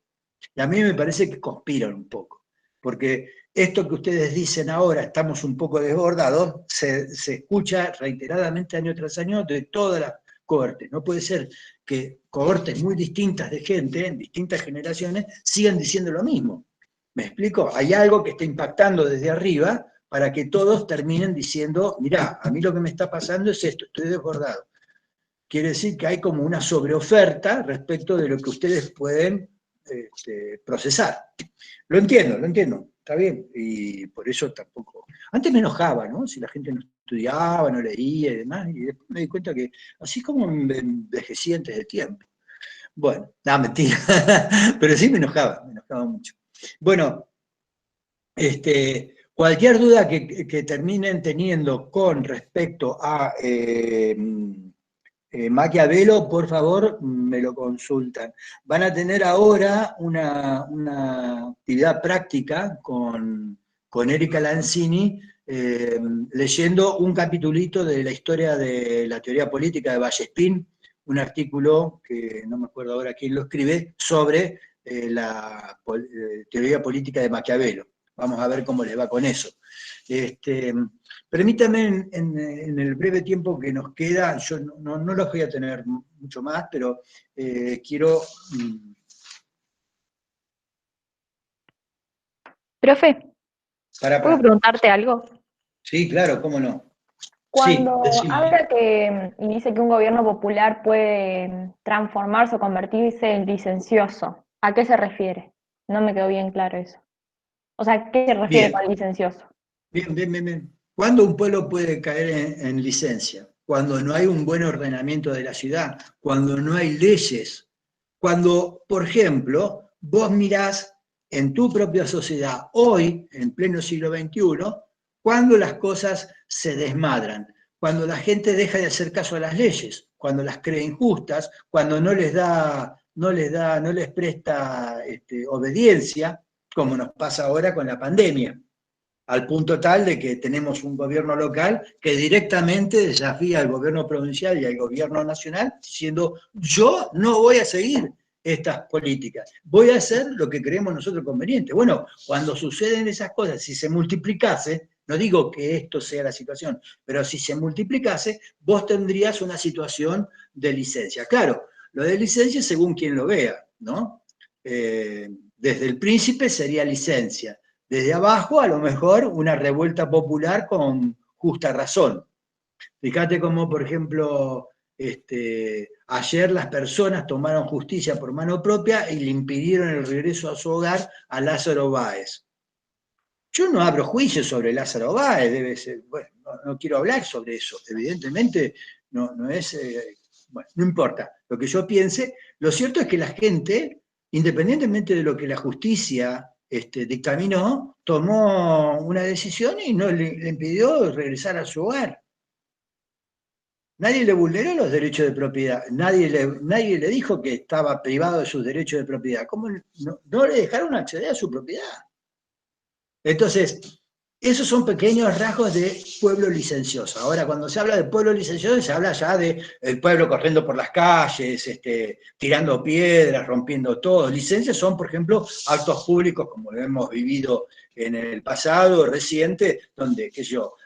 Y a mí me parece que conspiran un poco, porque esto que ustedes dicen ahora, estamos un poco desbordados, se escucha reiteradamente año tras año de todas las cohortes. No puede ser que cohortes muy distintas de gente, en distintas generaciones, sigan diciendo lo mismo. ¿Me explico? Hay algo que está impactando desde arriba para que todos terminen diciendo, mirá, a mí lo que me está pasando es esto, estoy desbordado. Quiere decir que hay como una sobreoferta respecto de lo que ustedes pueden procesar. Lo entiendo, está bien, y por eso tampoco... Antes me enojaba, ¿no? Si la gente no estudiaba, no leía y demás, y después me di cuenta que así como envejecí antes de tiempo. Bueno, no, mentira, pero sí me enojaba mucho. Bueno, Cualquier duda que terminen teniendo con respecto a Maquiavelo, por favor, me lo consultan. Van a tener ahora una actividad práctica con Erika Lanzini, leyendo un capitulito de la historia de la teoría política de Vallespín, un artículo que no me acuerdo ahora quién lo escribe, sobre la teoría política de Maquiavelo. Vamos a ver cómo les va con eso. Permítame, en el breve tiempo que nos queda, yo no los voy a tener mucho más, pero quiero... Profe, Para. ¿puedo preguntarte algo? Sí, claro, cómo no. Cuando Sí, decime. habla y dice que un gobierno popular puede transformarse o convertirse en licencioso, ¿a qué se refiere? No me quedó bien claro eso. O sea, ¿a qué se refiere Bien. con licencioso? Bien. ¿Cuándo un pueblo puede caer en licencia? Cuando no hay un buen ordenamiento de la ciudad, cuando no hay leyes, cuando, por ejemplo, vos mirás en tu propia sociedad, hoy, en pleno siglo XXI, cuando las cosas se desmadran, cuando la gente deja de hacer caso a las leyes, cuando las cree injustas, cuando no les presta obediencia, como nos pasa ahora con la pandemia, al punto tal de que tenemos un gobierno local que directamente desafía al gobierno provincial y al gobierno nacional diciendo: yo no voy a seguir estas políticas, voy a hacer lo que creemos nosotros conveniente. Bueno, cuando suceden esas cosas, si se multiplicase, no digo que esto sea la situación, pero si se multiplicase, vos tendrías una situación de licencia. Claro, lo de licencia según quien lo vea, ¿no? Desde el príncipe sería licencia. Desde abajo, a lo mejor, una revuelta popular con justa razón. Fíjate cómo, por ejemplo, ayer las personas tomaron justicia por mano propia y le impidieron el regreso a su hogar a Lázaro Báez. Yo no abro juicio sobre Lázaro Báez, debe ser, bueno, no quiero hablar sobre eso, evidentemente no es, bueno, no importa lo que yo piense. Lo cierto es que la gente, independientemente de lo que la justicia dictaminó, tomó una decisión y no le impidió regresar a su hogar. Nadie le vulneró los derechos de propiedad, nadie le dijo que estaba privado de sus derechos de propiedad. ¿Cómo no le dejaron acceder a su propiedad? Entonces, esos son pequeños rasgos de pueblo licencioso. Ahora, cuando se habla de pueblo licencioso, se habla ya de el pueblo corriendo por las calles, tirando piedras, rompiendo todo. Licencias son, por ejemplo, actos públicos, como lo hemos vivido en el pasado reciente, donde, qué sé yo,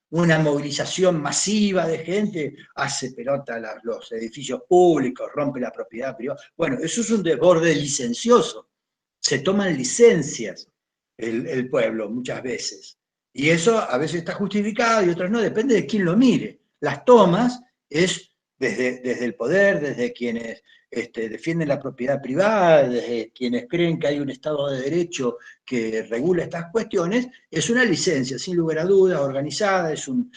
una movilización masiva de gente hace pelota los edificios públicos, rompe la propiedad privada. Bueno, eso es un desborde licencioso. Se toman licencias el pueblo muchas veces. Y eso a veces está justificado y otras no, depende de quién lo mire. Las tomas es desde el poder, desde quienes defienden la propiedad privada, desde quienes creen que hay un Estado de Derecho que regula estas cuestiones, es una licencia, sin lugar a dudas, organizada, es un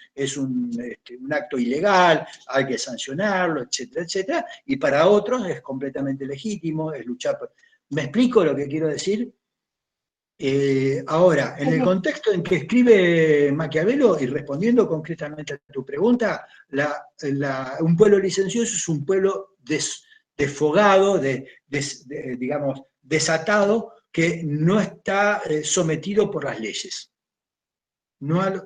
acto ilegal, hay que sancionarlo, etcétera, etcétera, y para otros es completamente legítimo, es luchar por... ¿Me explico lo que quiero decir? Ahora, en el contexto en que escribe Maquiavelo, y respondiendo concretamente a tu pregunta, un pueblo licencioso es un pueblo desfogado, digamos, desatado, que no está sometido por las leyes. Las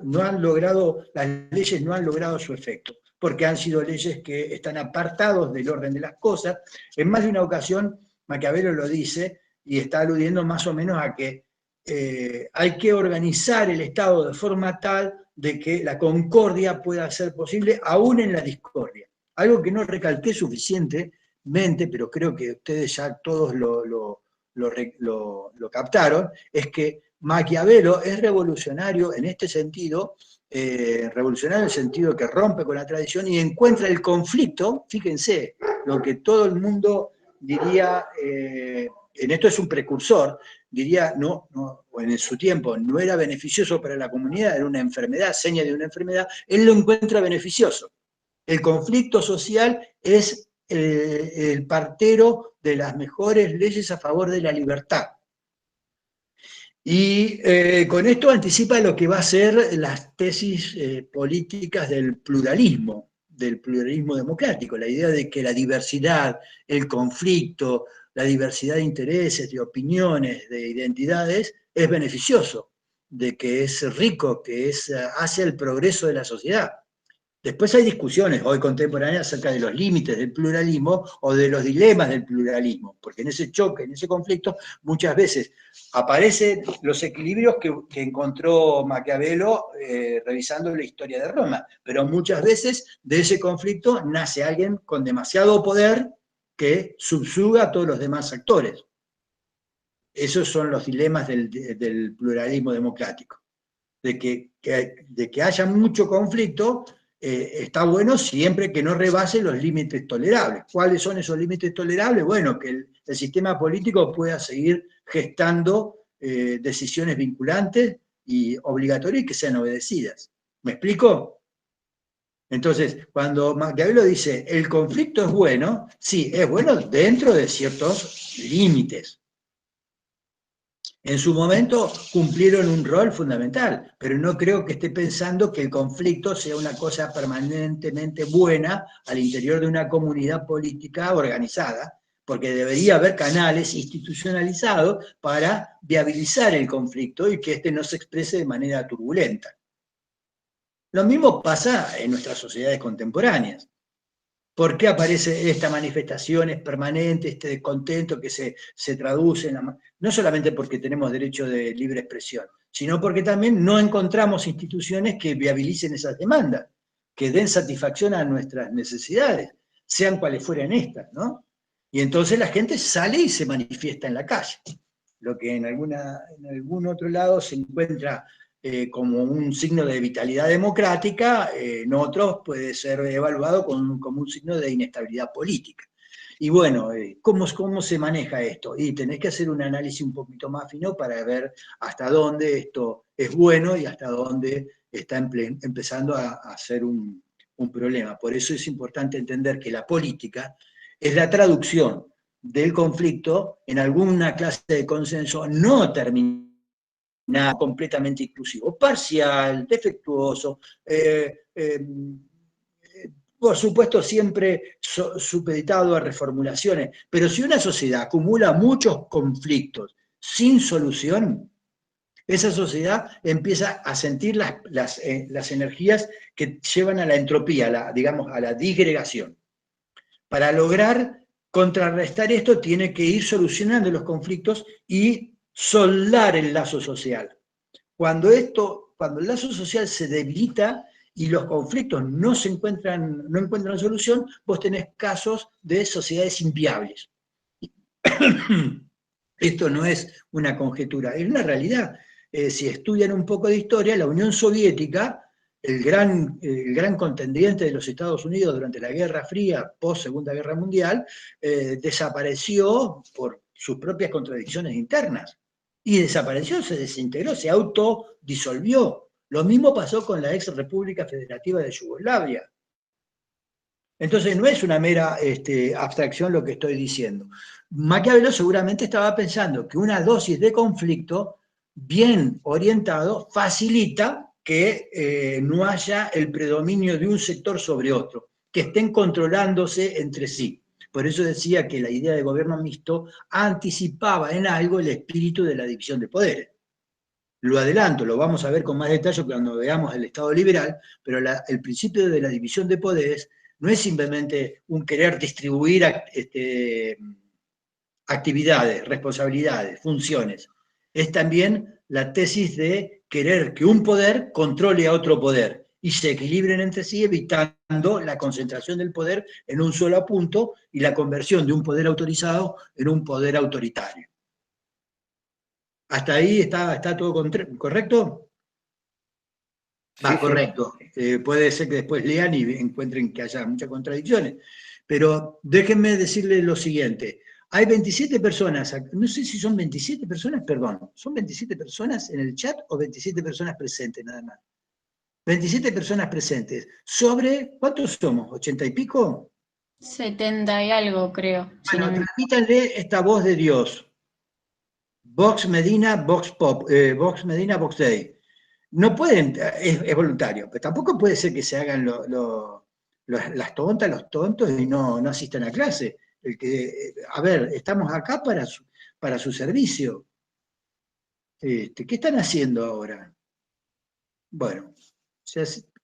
leyes no han logrado su efecto, porque han sido leyes que están apartados del orden de las cosas. En más de una ocasión, Maquiavelo lo dice, y está aludiendo más o menos a que hay que organizar el Estado de forma tal de que la concordia pueda ser posible aún en la discordia. Algo que no recalqué suficientemente, pero creo que ustedes ya todos lo captaron, es que Maquiavelo es revolucionario en este sentido, revolucionario en el sentido que rompe con la tradición y encuentra el conflicto, fíjense, lo que todo el mundo diría, en esto es un precursor, diría, o en su tiempo no era beneficioso para la comunidad, era una enfermedad, seña de una enfermedad, él lo encuentra beneficioso. El conflicto social es el partero de las mejores leyes a favor de la libertad. Y con esto anticipa lo que va a ser las tesis políticas del pluralismo democrático, la idea de que la diversidad, el conflicto, la diversidad de intereses, de opiniones, de identidades, es beneficioso, de que es rico, que hace el progreso de la sociedad. Después hay discusiones hoy contemporáneas acerca de los límites del pluralismo o de los dilemas del pluralismo, porque en ese choque, en ese conflicto, muchas veces aparecen los equilibrios que encontró Maquiavelo revisando la historia de Roma, pero muchas veces de ese conflicto nace alguien con demasiado poder que subsuga a todos los demás actores. Esos son los dilemas del pluralismo democrático, de que haya mucho conflicto. Está bueno siempre que no rebase los límites tolerables. ¿Cuáles son esos límites tolerables? Bueno, que el sistema político pueda seguir gestando decisiones vinculantes y obligatorias y que sean obedecidas. ¿Me explico? Entonces, cuando Maquiavelo dice el conflicto es bueno, sí, es bueno dentro de ciertos límites. En su momento cumplieron un rol fundamental, pero no creo que esté pensando que el conflicto sea una cosa permanentemente buena al interior de una comunidad política organizada, porque debería haber canales institucionalizados para viabilizar el conflicto y que éste no se exprese de manera turbulenta. Lo mismo pasa en nuestras sociedades contemporáneas. ¿Por qué aparece esta manifestación permanente, este descontento que se traduce no solamente porque tenemos derecho de libre expresión, sino porque también no encontramos instituciones que viabilicen esas demandas, que den satisfacción a nuestras necesidades, sean cuales fueran estas, ¿no? Y entonces la gente sale y se manifiesta en la calle, lo que en algún otro lado se encuentra como un signo de vitalidad democrática, en otros puede ser evaluado como un signo de inestabilidad política. Y bueno, ¿cómo se maneja esto? Y tenés que hacer un análisis un poquito más fino para ver hasta dónde esto es bueno y hasta dónde está empezando a ser un problema. Por eso es importante entender que la política es la traducción del conflicto en alguna clase de consenso no terminado, completamente inclusivo, parcial, defectuoso, por supuesto siempre supeditado a reformulaciones, pero si una sociedad acumula muchos conflictos sin solución, esa sociedad empieza a sentir las energías que llevan a la entropía, digamos, a la disgregación. Para lograr contrarrestar esto tiene que ir solucionando los conflictos y soldar el lazo social. Cuando el lazo social se debilita y los conflictos no encuentran solución, vos tenés casos de sociedades inviables. Esto no es una conjetura, es una realidad. Si estudian un poco de historia, la Unión Soviética, el gran contendiente de los Estados Unidos durante la Guerra Fría, post-Segunda Guerra Mundial, desapareció por sus propias contradicciones internas. Y desapareció, se desintegró, se autodisolvió. Lo mismo pasó con la ex República Federativa de Yugoslavia. Entonces no es una mera abstracción lo que estoy diciendo. Maquiavelo seguramente estaba pensando que una dosis de conflicto bien orientado facilita que no haya el predominio de un sector sobre otro, que estén controlándose entre sí. Por eso decía que la idea de gobierno mixto anticipaba en algo el espíritu de la división de poderes. Lo adelanto, lo vamos a ver con más detalle cuando veamos el Estado liberal, pero el principio de la división de poderes no es simplemente un querer distribuir actividades, responsabilidades, funciones. Es también la tesis de querer que un poder controle a otro poder y se equilibren entre sí, evitando la concentración del poder en un solo punto y la conversión de un poder autorizado en un poder autoritario. ¿Hasta ahí está todo correcto? Sí, correcto. Puede ser que después lean y encuentren que haya muchas contradicciones. Pero déjenme decirles lo siguiente. Hay 27 personas, no sé si son 27 personas, perdón, ¿son 27 personas en el chat o 27 personas presentes nada más? 27 personas presentes. ¿Sobre cuántos somos? ¿80 y pico? 70 y algo, creo. Bueno, transmítanle esta voz de Dios. Vox Medina, Vox Pop, Vox Medina, Vox Day. No pueden, es voluntario, pero tampoco puede ser que se hagan las tontas, los tontos y no asistan a clase. A ver, estamos acá para su servicio. ¿Qué están haciendo ahora? Bueno,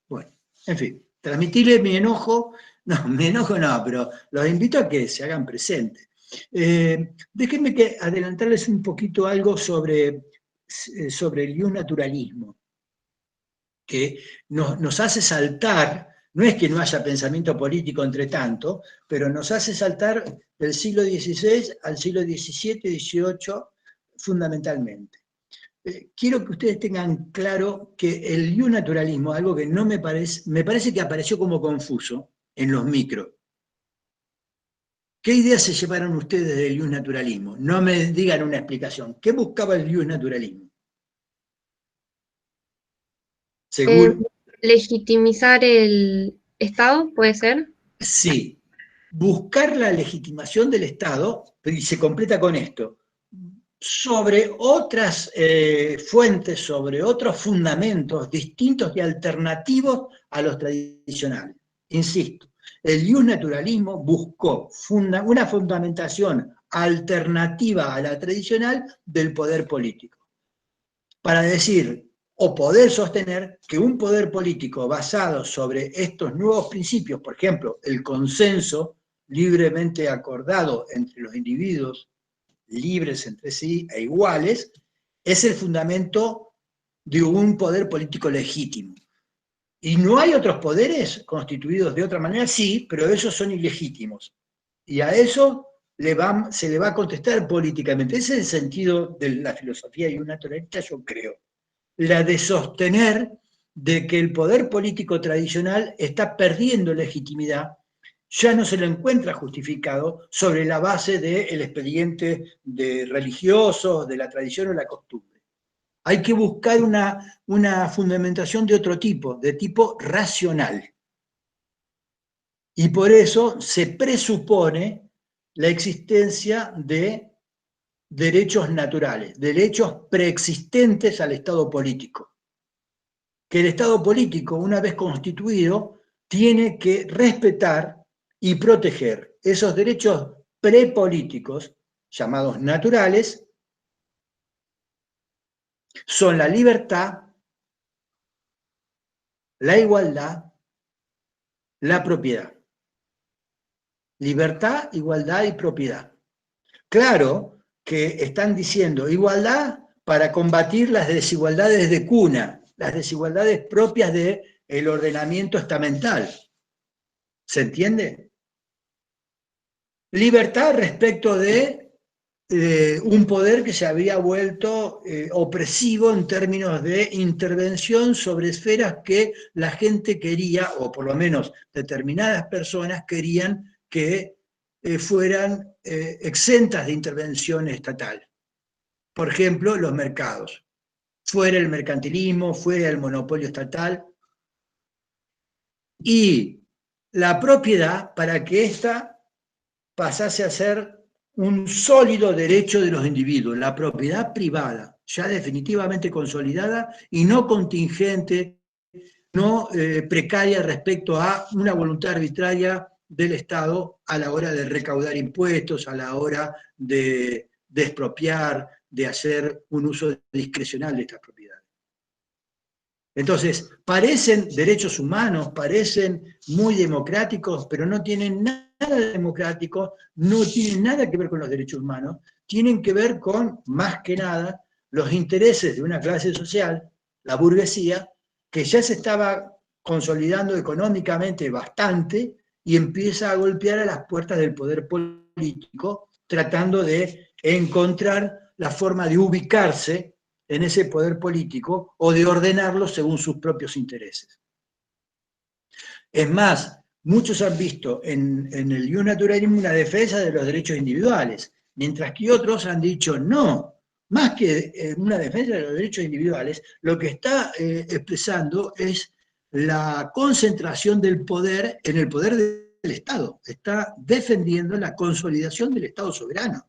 bueno, en fin, transmitirle mi enojo, no, pero los invito a que se hagan presentes. Déjenme adelantarles un poquito algo sobre el iusnaturalismo, que nos hace saltar, no es que no haya pensamiento político entre tanto, pero nos hace saltar del siglo XVI al siglo XVII y XVIII fundamentalmente. Quiero que ustedes tengan claro que el iusnaturalismo, algo que no me parece que apareció como confuso en los micros. ¿Qué ideas se llevaron ustedes del iusnaturalismo? No me digan una explicación. ¿Qué buscaba el iusnaturalismo? Según... legitimizar el Estado, ¿puede ser? Sí. Buscar la legitimación del Estado, y se completa con esto, sobre otras fuentes, sobre otros fundamentos distintos y alternativos a los tradicionales. Insisto, el iusnaturalismo buscó una fundamentación alternativa a la tradicional del poder político, para decir o poder sostener que un poder político basado sobre estos nuevos principios, por ejemplo, el consenso libremente acordado entre los individuos libres entre sí e iguales, es el fundamento de un poder político legítimo. ¿Y no hay otros poderes constituidos de otra manera? Sí, pero esos son ilegítimos. Y a eso se le va a contestar políticamente. Ese es el sentido de la filosofía iusnaturalista, yo creo. La de sostener de que el poder político tradicional está perdiendo legitimidad, ya no se lo encuentra justificado sobre la base del expediente de religiosos, de la tradición o la costumbre. Hay que buscar una fundamentación de otro tipo, de tipo racional. Y por eso se presupone la existencia de derechos naturales, derechos preexistentes al Estado político. Que el Estado político, una vez constituido, tiene que respetar y proteger esos derechos prepolíticos, llamados naturales, son la libertad, la igualdad, la propiedad. Libertad, igualdad y propiedad. Claro que están diciendo igualdad para combatir las desigualdades de cuna, las desigualdades propias del ordenamiento estamental. ¿Se entiende? Libertad respecto de un poder que se había vuelto opresivo en términos de intervención sobre esferas que la gente quería, o por lo menos determinadas personas querían que fueran exentas de intervención estatal. Por ejemplo, los mercados. Fuera el mercantilismo, fuera el monopolio estatal. Y la propiedad, para que ésta pasase a ser un sólido derecho de los individuos, la propiedad privada, ya definitivamente consolidada y no contingente, no precaria respecto a una voluntad arbitraria del Estado a la hora de recaudar impuestos, a la hora de expropiar, de hacer un uso discrecional de estas propiedades. Entonces, parecen derechos humanos, parecen muy democráticos, pero no tienen nada democrático, no tienen nada que ver con los derechos humanos, tienen que ver con, más que nada, los intereses de una clase social, la burguesía, que ya se estaba consolidando económicamente bastante y empieza a golpear a las puertas del poder político, tratando de encontrar la forma de ubicarse en ese poder político o de ordenarlo según sus propios intereses. Es más, muchos han visto en el iusnaturalismo una defensa de los derechos individuales, mientras que otros han dicho no, más que una defensa de los derechos individuales, lo que está expresando es la concentración del poder en el poder del Estado, está defendiendo la consolidación del Estado soberano.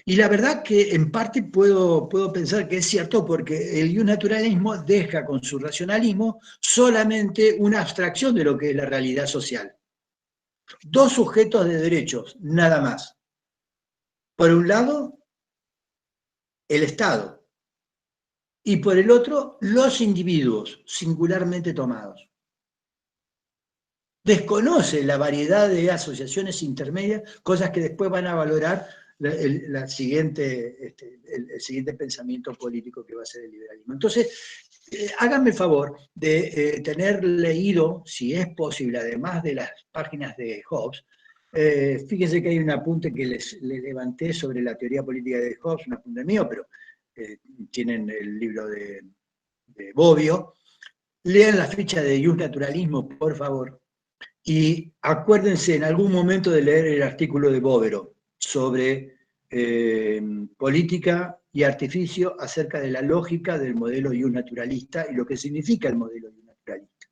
Y la verdad que en parte puedo pensar que es cierto, porque el naturalismo deja con su racionalismo solamente una abstracción de lo que es la realidad social. Dos sujetos de derechos, nada más. Por un lado, el Estado, y por el otro, los individuos singularmente tomados. Desconoce la variedad de asociaciones intermedias, cosas que después van a valorar el siguiente pensamiento político que va a ser el liberalismo. Entonces, háganme el favor de tener leído, si es posible, además de las páginas de Hobbes, fíjense que hay un apunte que les levanté sobre la teoría política de Hobbes, un apunte mío, pero tienen el libro de Bobbio. Lean la ficha de Jus Naturalismo, por favor, y acuérdense en algún momento de leer el artículo de Bovero sobre política y artificio acerca de la lógica del modelo Jus Naturalista y lo que significa el modelo Jus Naturalista.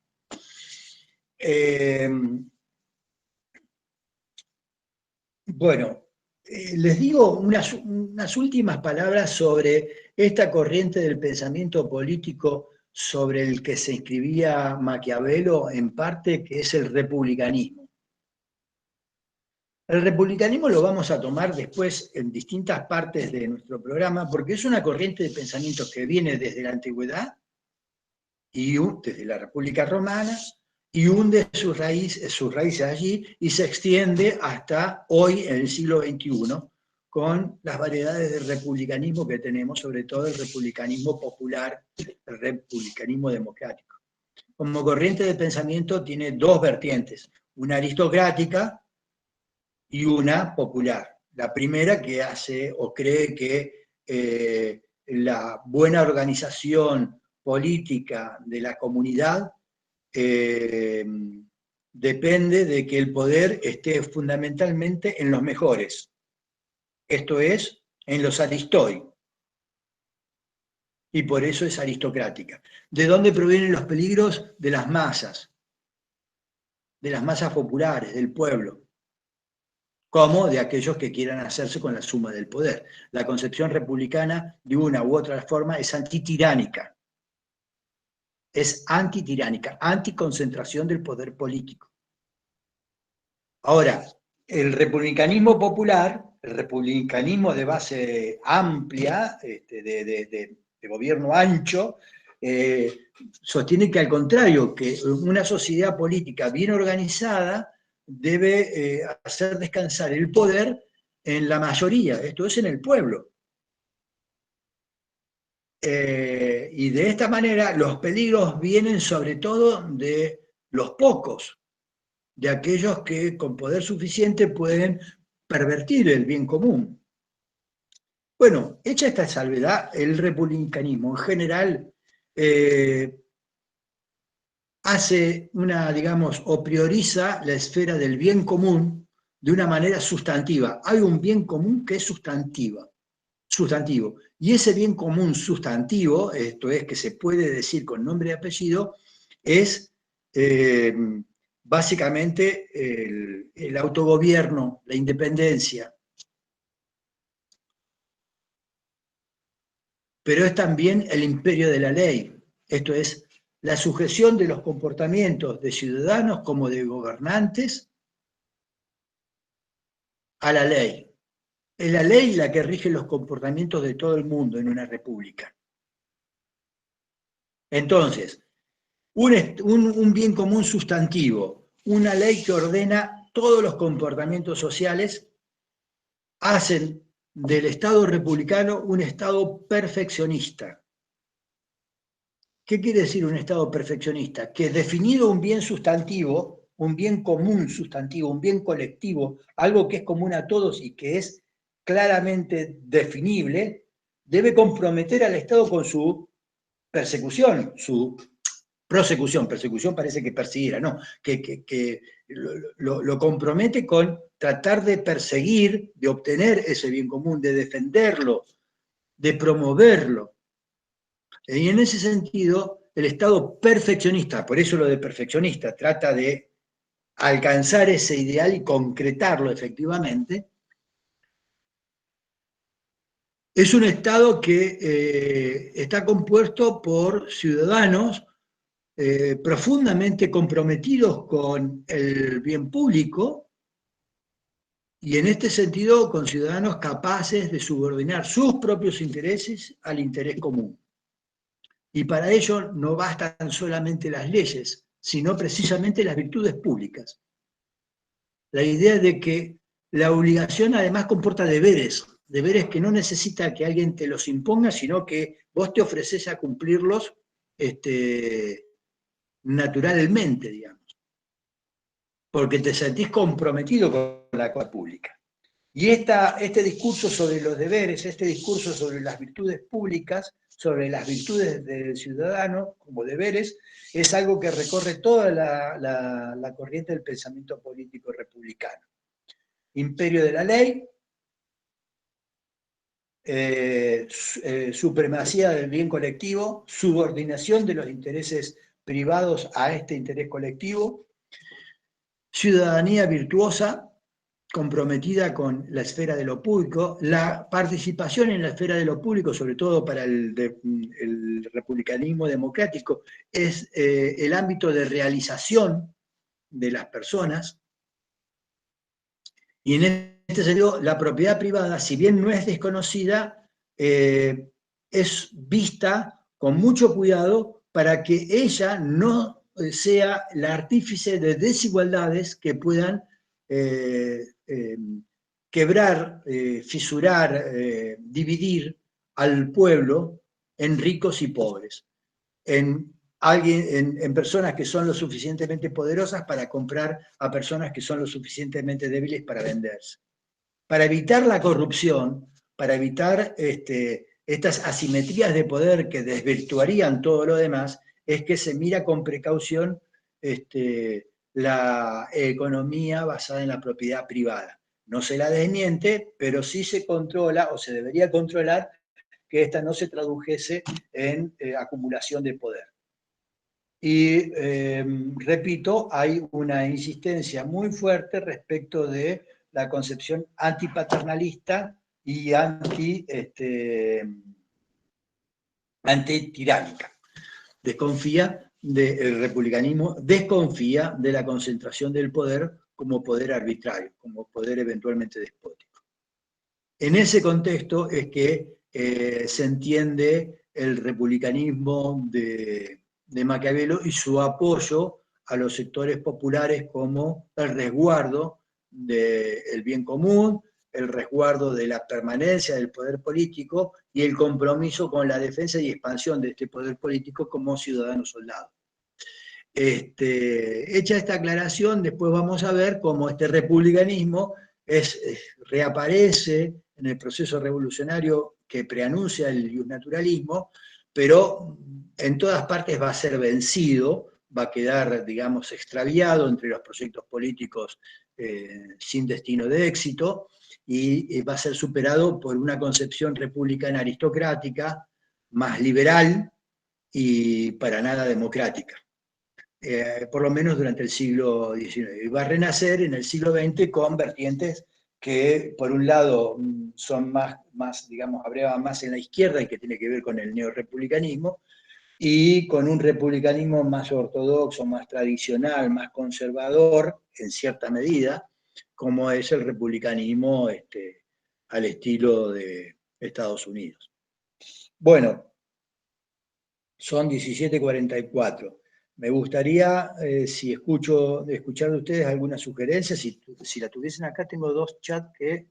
Bueno, les digo unas últimas palabras sobre esta corriente del pensamiento político sobre el que se inscribía Maquiavelo, en parte, que es el republicanismo. El republicanismo lo vamos a tomar después en distintas partes de nuestro programa, porque es una corriente de pensamiento que viene desde la antigüedad, y desde la República Romana, y hunde sus raíces allí, y se extiende hasta hoy, en el siglo XXI, con las variedades de republicanismo que tenemos, sobre todo el republicanismo popular, el republicanismo democrático. Como corriente de pensamiento tiene dos vertientes, una aristocrática y una popular. La primera que hace o cree que la buena organización política de la comunidad depende de que el poder esté fundamentalmente en los mejores, esto es, en los aristoi, y por eso es aristocrática. ¿De dónde provienen los peligros? De las masas populares, del pueblo, como de aquellos que quieran hacerse con la suma del poder. La concepción republicana, de una u otra forma, es antitiránica. Es antitiránica, anticoncentración del poder político. Ahora, el republicanismo popular, el republicanismo de base amplia, de gobierno ancho, sostiene que al contrario, que una sociedad política bien organizada debe hacer descansar el poder en la mayoría, esto es, en el pueblo. Y de esta manera los peligros vienen sobre todo de los pocos, de aquellos que con poder suficiente pueden pervertir el bien común. Bueno, hecha esta salvedad, el republicanismo en general hace digamos, o prioriza la esfera del bien común de una manera sustantiva. Hay un bien común que es sustantivo. Y ese bien común sustantivo, esto es, que se puede decir con nombre y apellido, es básicamente el autogobierno, la independencia. Pero es también el imperio de la ley, esto es, la sujeción de los comportamientos de ciudadanos como de gobernantes a la ley. Es la ley la que rige los comportamientos de todo el mundo en una república. Entonces, un bien común sustantivo, una ley que ordena todos los comportamientos sociales, hacen del Estado republicano un Estado perfeccionista. ¿Qué quiere decir un Estado perfeccionista? Que definido un bien sustantivo, un bien común sustantivo, un bien colectivo, algo que es común a todos y que es claramente definible, debe comprometer al Estado con su persecución, su prosecución. Persecución parece que persiguiera, no, que lo compromete con tratar de perseguir, de obtener ese bien común, de defenderlo, de promoverlo. Y en ese sentido, el Estado perfeccionista, por eso lo de perfeccionista, trata de alcanzar ese ideal y concretarlo efectivamente, Es un Estado que está compuesto por ciudadanos profundamente comprometidos con el bien público y en este sentido con ciudadanos capaces de subordinar sus propios intereses al interés común. Y para ello no bastan solamente las leyes, sino precisamente las virtudes públicas. La idea de que la obligación además comporta deberes que no necesita que alguien te los imponga, sino que vos te ofreces a cumplirlos naturalmente, digamos, porque te sentís comprometido con la cosa pública. Y este discurso sobre los deberes, este discurso sobre las virtudes públicas, sobre las virtudes del ciudadano como deberes, es algo que recorre toda la corriente del pensamiento político republicano. Imperio de la ley, supremacía del bien colectivo, subordinación de los intereses privados a este interés colectivo, ciudadanía virtuosa, comprometida con la esfera de lo público, la participación en la esfera de lo público, sobre todo para el republicanismo democrático, es el ámbito de realización de las personas, y en este sentido la propiedad privada, si bien no es desconocida, es vista con mucho cuidado para que ella no sea la artífice de desigualdades que puedan quebrar, fisurar, dividir al pueblo en ricos y pobres, en personas que son lo suficientemente poderosas para comprar a personas que son lo suficientemente débiles para venderse. Para evitar la corrupción, para evitar estas asimetrías de poder que desvirtuarían todo lo demás, es que se mira con precaución la economía basada en la propiedad privada. No se la desmiente, pero sí se controla, o se debería controlar, que esta no se tradujese en acumulación de poder. Y repito, hay una insistencia muy fuerte respecto de la concepción antipaternalista y antitiránica. El republicanismo desconfía de la concentración del poder como poder arbitrario, como poder eventualmente despótico. En ese contexto es que se entiende el republicanismo de Maquiavelo y su apoyo a los sectores populares como el resguardo del bien común, el resguardo de la permanencia del poder político y el compromiso con la defensa y expansión de este poder político como ciudadano soldado. Hecha esta aclaración, después vamos a ver cómo este republicanismo reaparece en el proceso revolucionario que preanuncia el justnaturalismo, pero en todas partes va a ser vencido, va a quedar, digamos, extraviado entre los proyectos políticos sin destino de éxito, y va a ser superado por una concepción republicana aristocrática, más liberal y para nada democrática. Por lo menos durante el siglo XIX. Y va a renacer en el siglo XX con vertientes que, por un lado, son más digamos, abrevan más en la izquierda y que tiene que ver con el neorepublicanismo, y con un republicanismo más ortodoxo, más tradicional, más conservador, en cierta medida, como es el republicanismo al estilo de Estados Unidos. Bueno, son 17:44. Me gustaría, si escuchar de ustedes alguna sugerencia, si la tuviesen acá, tengo dos chats que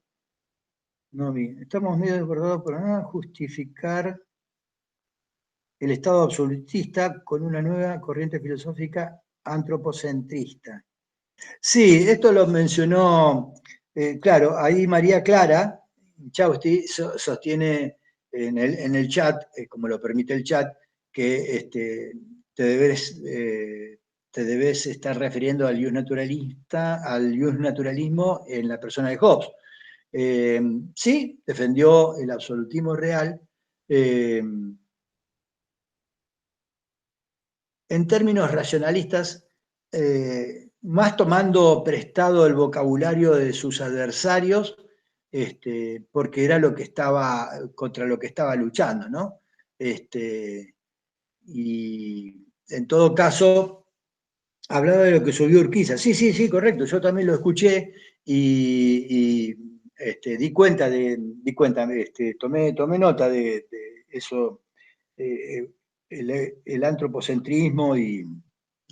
no vi. Estamos medio desbordados por nada, justificar el Estado absolutista con una nueva corriente filosófica antropocentrista. Sí, esto lo mencionó, claro, ahí María Clara Chausti sostiene en el chat, como lo permite el chat, que te debes estar refiriendo al justnaturalismo en la persona de Hobbes. Sí, defendió el absolutismo real, en términos racionalistas, más tomando prestado el vocabulario de sus adversarios porque era contra lo que estaba luchando, ¿no? Y en todo caso, hablaba de lo que subió Urquiza. Sí, correcto, yo también lo escuché y di cuenta, tomé nota de eso, el antropocentrismo y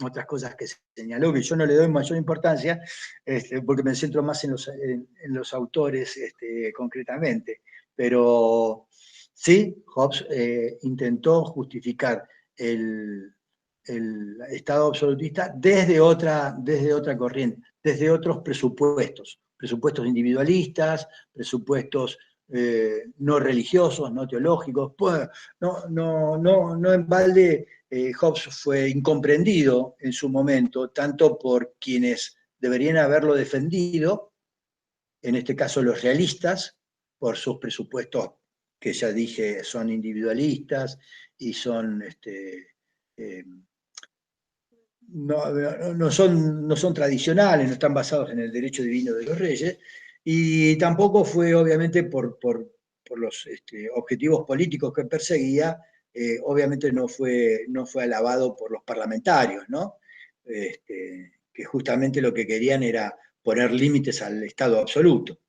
otras cosas que señaló, que yo no le doy mayor importancia, porque me centro más en los autores concretamente. Pero sí, Hobbes intentó justificar el Estado absolutista desde otra corriente, desde otros presupuestos individualistas, presupuestos no religiosos, no teológicos. Pues, no en balde Hobbes fue incomprendido en su momento, tanto por quienes deberían haberlo defendido, en este caso los realistas, por sus presupuestos que ya dije son individualistas y son no son tradicionales, no están basados en el derecho divino de los reyes, y tampoco fue obviamente por los objetivos políticos que perseguía, obviamente no fue alabado por los parlamentarios, ¿no? Que justamente lo que querían era poner límites al Estado absoluto.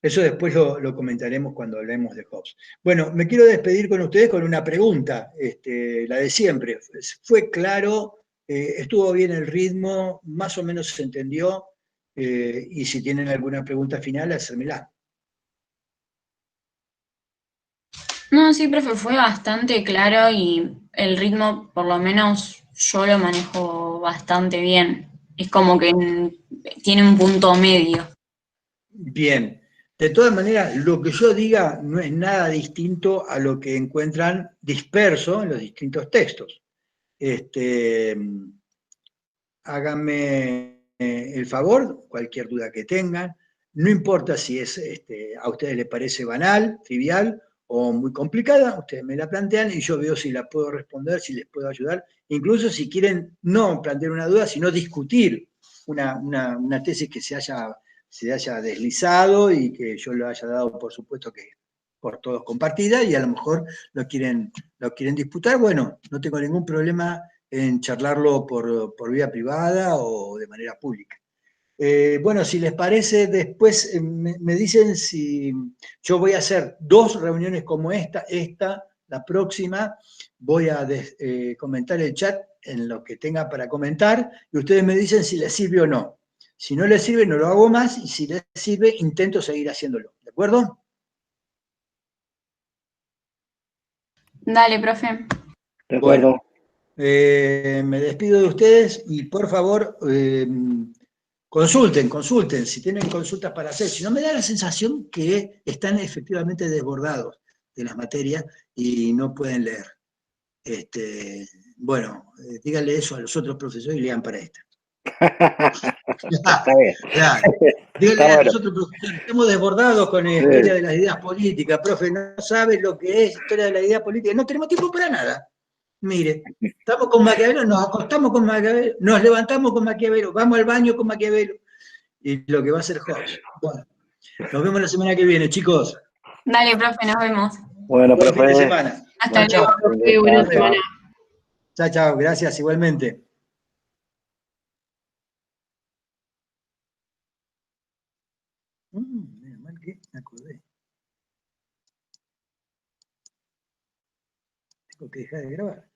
Eso después lo comentaremos cuando hablemos de Hobbes. Bueno, me quiero despedir con ustedes con una pregunta, la de siempre. ¿Fue claro? ¿Estuvo bien el ritmo? ¿Más o menos se entendió? Y si tienen alguna pregunta final, hacérmela. No, sí, profe, fue bastante claro y el ritmo, por lo menos yo lo manejo bastante bien. Es como que tiene un punto medio. Bien. De todas maneras, lo que yo diga no es nada distinto a lo que encuentran disperso en los distintos textos. Háganme el favor, cualquier duda que tengan, no importa si a ustedes les parece banal, trivial o muy complicada, ustedes me la plantean y yo veo si la puedo responder, si les puedo ayudar, incluso si quieren no plantear una duda, sino discutir una tesis que se haya deslizado y que yo lo haya dado, por supuesto que por todos compartida, y a lo mejor lo quieren disputar, bueno, no tengo ningún problema en charlarlo por vía privada o de manera pública. Bueno, si les parece, después me dicen si yo voy a hacer 2 reuniones como esta, la próxima, voy a comentar el chat en lo que tenga para comentar, y ustedes me dicen si les sirve o no. Si no les sirve, no lo hago más, y si les sirve, intento seguir haciéndolo. ¿De acuerdo? Dale, profe. De acuerdo. Bueno, me despido de ustedes y por favor consulten, si tienen consultas para hacer. Si no, me da la sensación que están efectivamente desbordados de las materias y no pueden leer. Bueno, díganle eso a los otros profesores y lean para esta. Está bien. Claro. Díganle Está a bueno. nosotros, profesores, estamos desbordados con la historia de las ideas políticas, profe, no sabe lo que es historia de las ideas políticas, no tenemos tiempo para nada. Mire, estamos con Maquiavelo, nos acostamos con Maquiavelo, nos levantamos con Maquiavelo, vamos al baño con Maquiavelo, y lo que va a hacer Hobbes. Bueno, nos vemos la semana que viene, chicos. Dale, profe, nos vemos. Bueno, Buen fin de profe. semana. Hasta Chao, luego. chao. Profe, buena semana. Chao, chao, gracias, igualmente. Menos mal que me acordé. Tengo que dejar de grabar.